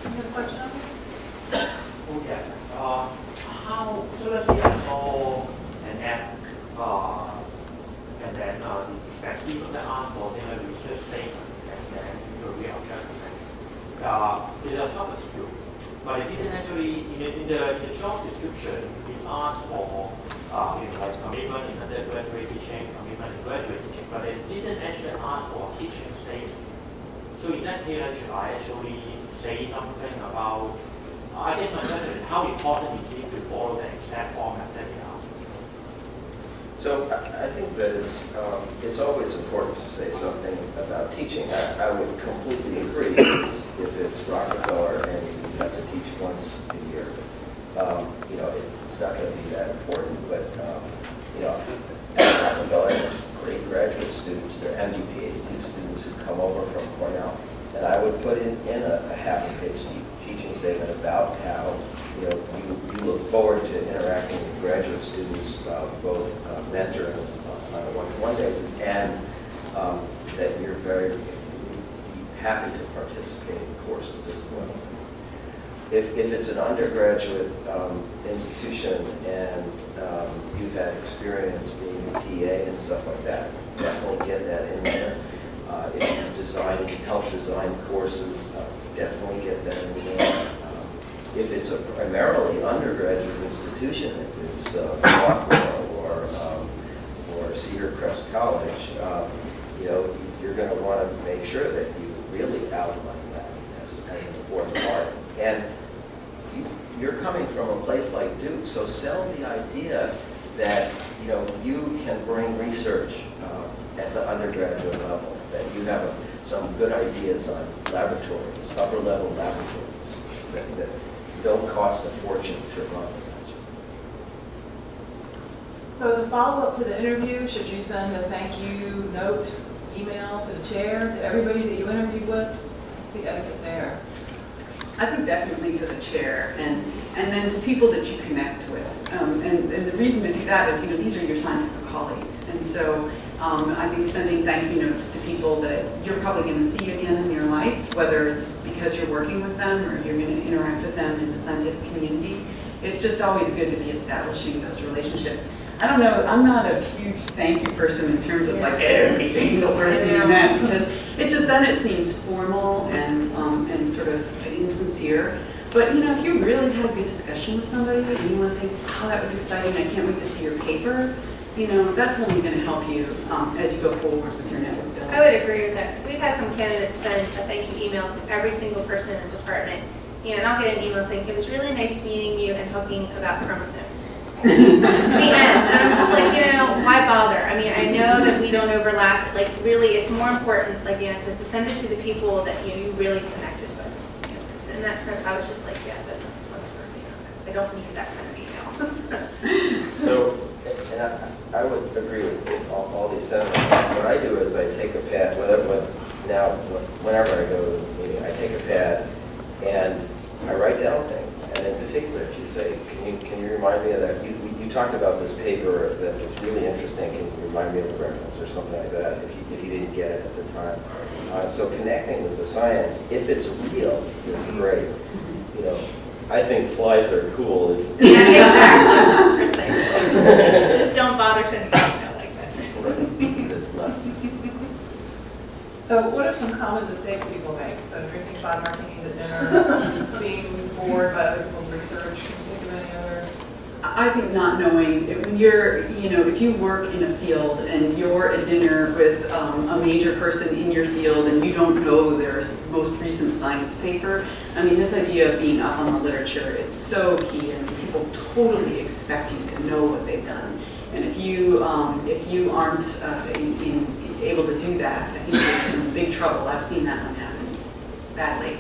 You have a question on this? Okay. How, so let's say I saw an app, and then that people that ask for their research statement, and then the real judgment. It's a public school, but it didn't actually, in the job description, it asked for like commitment in undergraduate teaching, commitment in graduate teaching, but it didn't actually ask for teaching statement. So in that case, should I actually say something about, I guess my question is how important is it to follow the exact format that they ask? So I think that it's always important to say something about teaching. I would completely agree if it's Rockefeller and you have to teach once a year. It's not going to be that important, but at Rockefeller, there's great graduate students, they're MD, PhD students who come over from Cornell, and I would put in a half-page teaching statement about how you look forward to interacting with graduate students, both mentor on a one-to-one basis, and that you're very happy to participate in courses as well. If it's an undergraduate institution and you've had experience being a TA and stuff like that, definitely get that in there. If you help design courses, definitely get that in there. If it's a primarily undergraduate institution, if it's Swarthmore or Cedar Crest College, you're going to want to make sure that you really outline that as an important part. And you're coming from a place like Duke, so sell the idea that you can bring research at the undergraduate level, that you have some good ideas on laboratories, upper-level laboratories that don't cost a fortune to run. So as a follow-up to the interview, should you send a thank you note, email to the chair, to everybody that you interviewed with? What's the etiquette there? I think definitely to the chair, and then to people that you connect with. And the reason to do that is, these are your scientific colleagues. And so I think sending thank you notes to people that you're probably going to see again in your life, whether it's because you're working with them or you're going to interact with them in the scientific community, it's just always good to be establishing those relationships. I don't know, I'm not a huge thank you person in terms of like every single person you met, because then it seems formal and sort of insincere. But if you really had a good discussion with somebody and you want to say, oh, that was exciting, I can't wait to see your paper, that's only going to help you as you go forward with your network building. I would agree with that, because we've had some candidates send a thank you email to every single person in the department. And I'll get an email saying, it was really nice meeting you and talking about chromosomes. The end. And I'm just like, why bother? I mean, I know that we don't overlap. Like, really, it's more important, like Deanna says, to send it to the people that you really connected with. 'Cause in that sense, I was just like, yeah, that's what's for me. I don't need that kind of email. So, and I would agree with all these sentiments. What I do is I take a pad, whenever I go to a meeting, I take a pad and I write down things, and in particular, if you say, can you remind me of that? You talked about this paper that was really interesting. Can you remind me of the reference or something like that if you didn't get it at the time? So connecting with the science, if it's real, is great. You know, I think flies are cool. Yeah, exactly. Precisely. Just don't bother sending an email like that. Right. It's not. So what are some common mistakes people make? So drinking 5 martinis at dinner, being bored by other people's research, can you think of any other? I think not knowing, when you're, if you work in a field and you're at dinner with a major person in your field and you don't know their most recent science paper, I mean, this idea of being up on the literature, it's so key, and people totally expect you to know what they've done. And if you aren't able to do that, I think you're in big trouble. I've seen that one happen badly.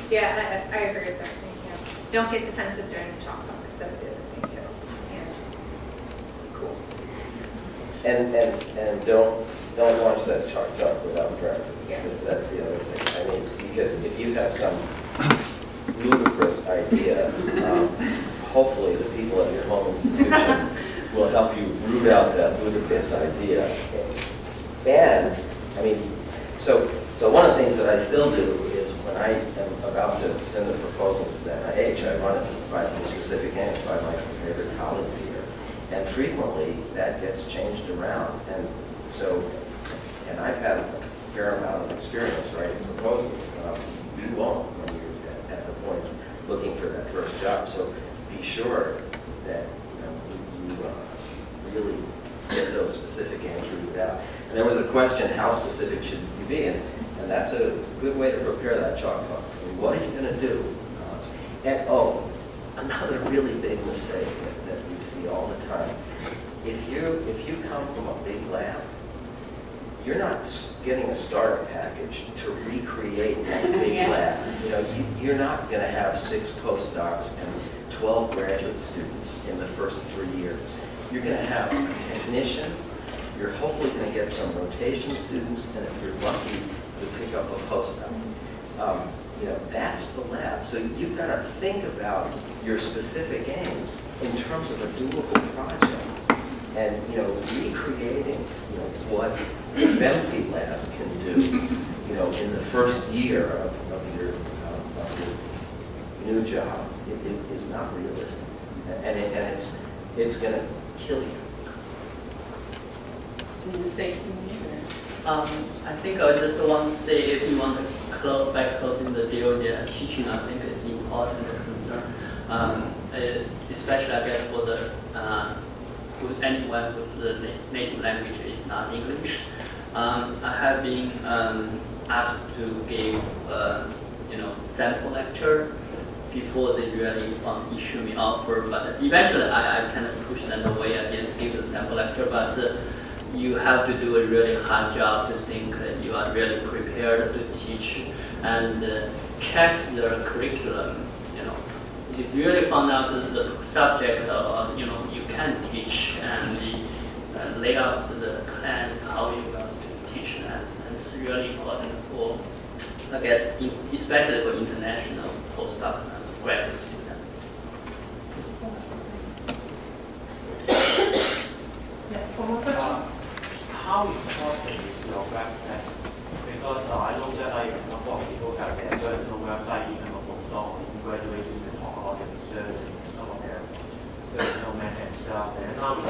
Yeah, I agree with that. Yeah. Don't get defensive during the chalk talk. That's the other thing too. Yeah, just Cool. And don't launch that chalk talk without practice. Yeah. That's the other thing. I mean, because if you have some ludicrous idea, hopefully the people at your home institution will help you root out that ludicrous idea. And I mean, so one of the things that I still do is when I am about to send a proposal to the NIH, I run it by the specific names by my favorite colleagues here. And frequently that gets changed around. And I've had a fair amount of experience writing proposals. You won't when you're at the point looking for that first job. So be sure that you really get those specific aims rooted out. And there was a question, how specific should you be? And that's a good way to prepare that chalk talk. I mean, what are you going to do? Another really big mistake that we see all the time. If you come from a big lab, you're not getting a starter package to recreate that big lab. You're not going to have 6 postdocs and 12 graduate students in the first 3 years. You're going to have a technician. You're hopefully going to get some rotation students, and if you're lucky, you'll pick up a postdoc. That's the lab. So you've got to think about your specific aims in terms of a doable project, and recreating what the Benfey lab can do. In the first year of your new job, it is not realistic, and it's going to kill you. I think I just want to say, if you want to closing the deal, teaching I think is important concern, especially I guess for the with anyone whose native language is not English. I have been asked to give sample lecture before they really issue me offer, but eventually I kind of pushed them away. I didn't give the sample lecture, but you have to do a really hard job to think that you are really prepared to teach and check their curriculum. You really found out the subject, you can teach, and lay out the plan how you want to teach that. And it's really important for, I guess, especially for international postdoc and graduate students. Yes, one more question. How important is your website? Because I know that a number of people have their personal website, even a postdoc, graduating to talk about the research and some of their personal method and stuff. And now we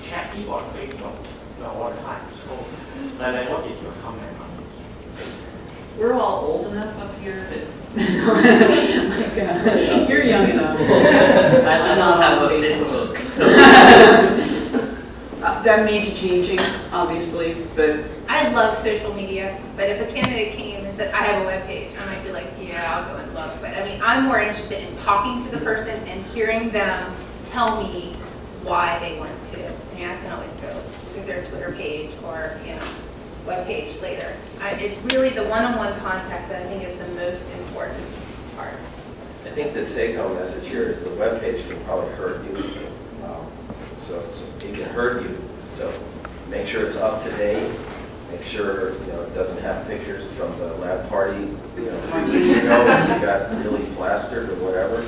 check people on Facebook all the time. So, what is your comment on this? We're all old enough up here that you're young enough. I don't have a Facebook, so. That may be changing, obviously, but I love social media, but if a candidate came and said, I have a webpage, I might be like, yeah, I'll go and look. But I mean, I'm more interested in talking to the person and hearing them tell me why they want to. I mean, I can always go to their Twitter page or, webpage later. It's really the one-on-one contact that I think is the most important part. I think the take-home message here is the webpage can probably hurt you. So it can hurt you. So make sure it's up to date. make sure, it doesn't have pictures from the lab party, 3 weeks ago when you got really plastered or whatever.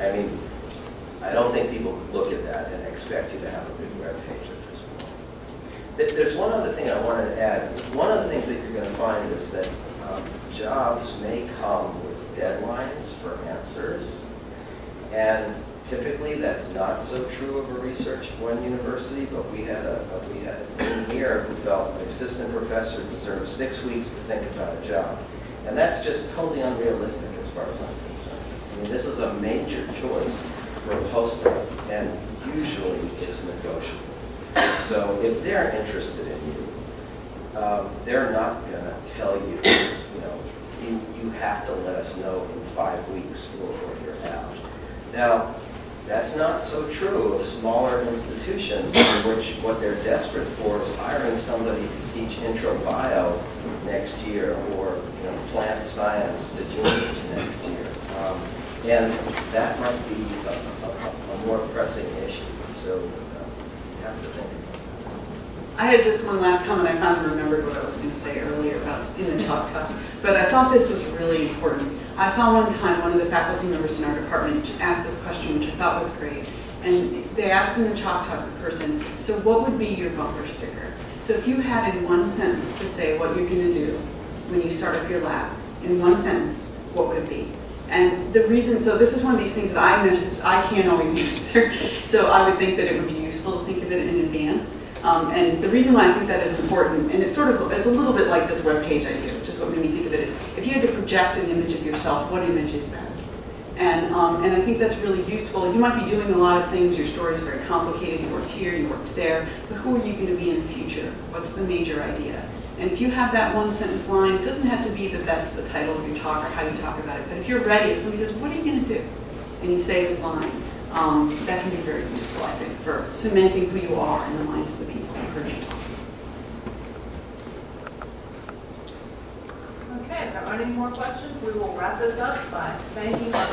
I mean, I don't think people look at that and expect you to have a big web page at this point. There's one other thing I wanted to add. One of the things that you're going to find is that jobs may come with deadlines for answers, and typically that's not so true of a research at one university, but we had a dean here who felt an assistant professor deserved 6 weeks to think about a job. And that's just totally unrealistic as far as I'm concerned. I mean, this is a major choice for a postdoc, and usually it's negotiable. So if they're interested in you, they're not going to tell you, you have to let us know in 5 weeks or you're out. Now, that's not so true of smaller institutions in which what they're desperate for is hiring somebody to teach intro bio next year or plant science to juniors next year. And that might be a more pressing issue. So you have to think about that. I had just one last comment. I finally remembered what I was going to say earlier about in the talk, but I thought this was really important. I saw one time one of the faculty members in our department asked this question, which I thought was great. And they asked in the Chalk Talk person, so what would be your bumper sticker? So if you had in one sentence to say what you're going to do when you start up your lab, in one sentence, what would it be? And the reason, so this is one of these things that I can't always answer. So I would think that it would be useful to think of it in advance. And the reason why I think that is important, and it's a little bit like this web page idea, which is what made me think of it, is if you had to project an image of yourself, what image is that? And I think that's really useful. You might be doing a lot of things, your story is very complicated, you worked here, you worked there, but who are you going to be in the future? What's the major idea? And if you have that one sentence line, it doesn't have to be that that's the title of your talk or how you talk about it, but if you're ready, if somebody says, what are you going to do? And you say this line, that can be very useful, I think, for cementing who you are in the minds of the people who heard you talk. Okay, if there aren't any more questions, we will wrap this up by thanking our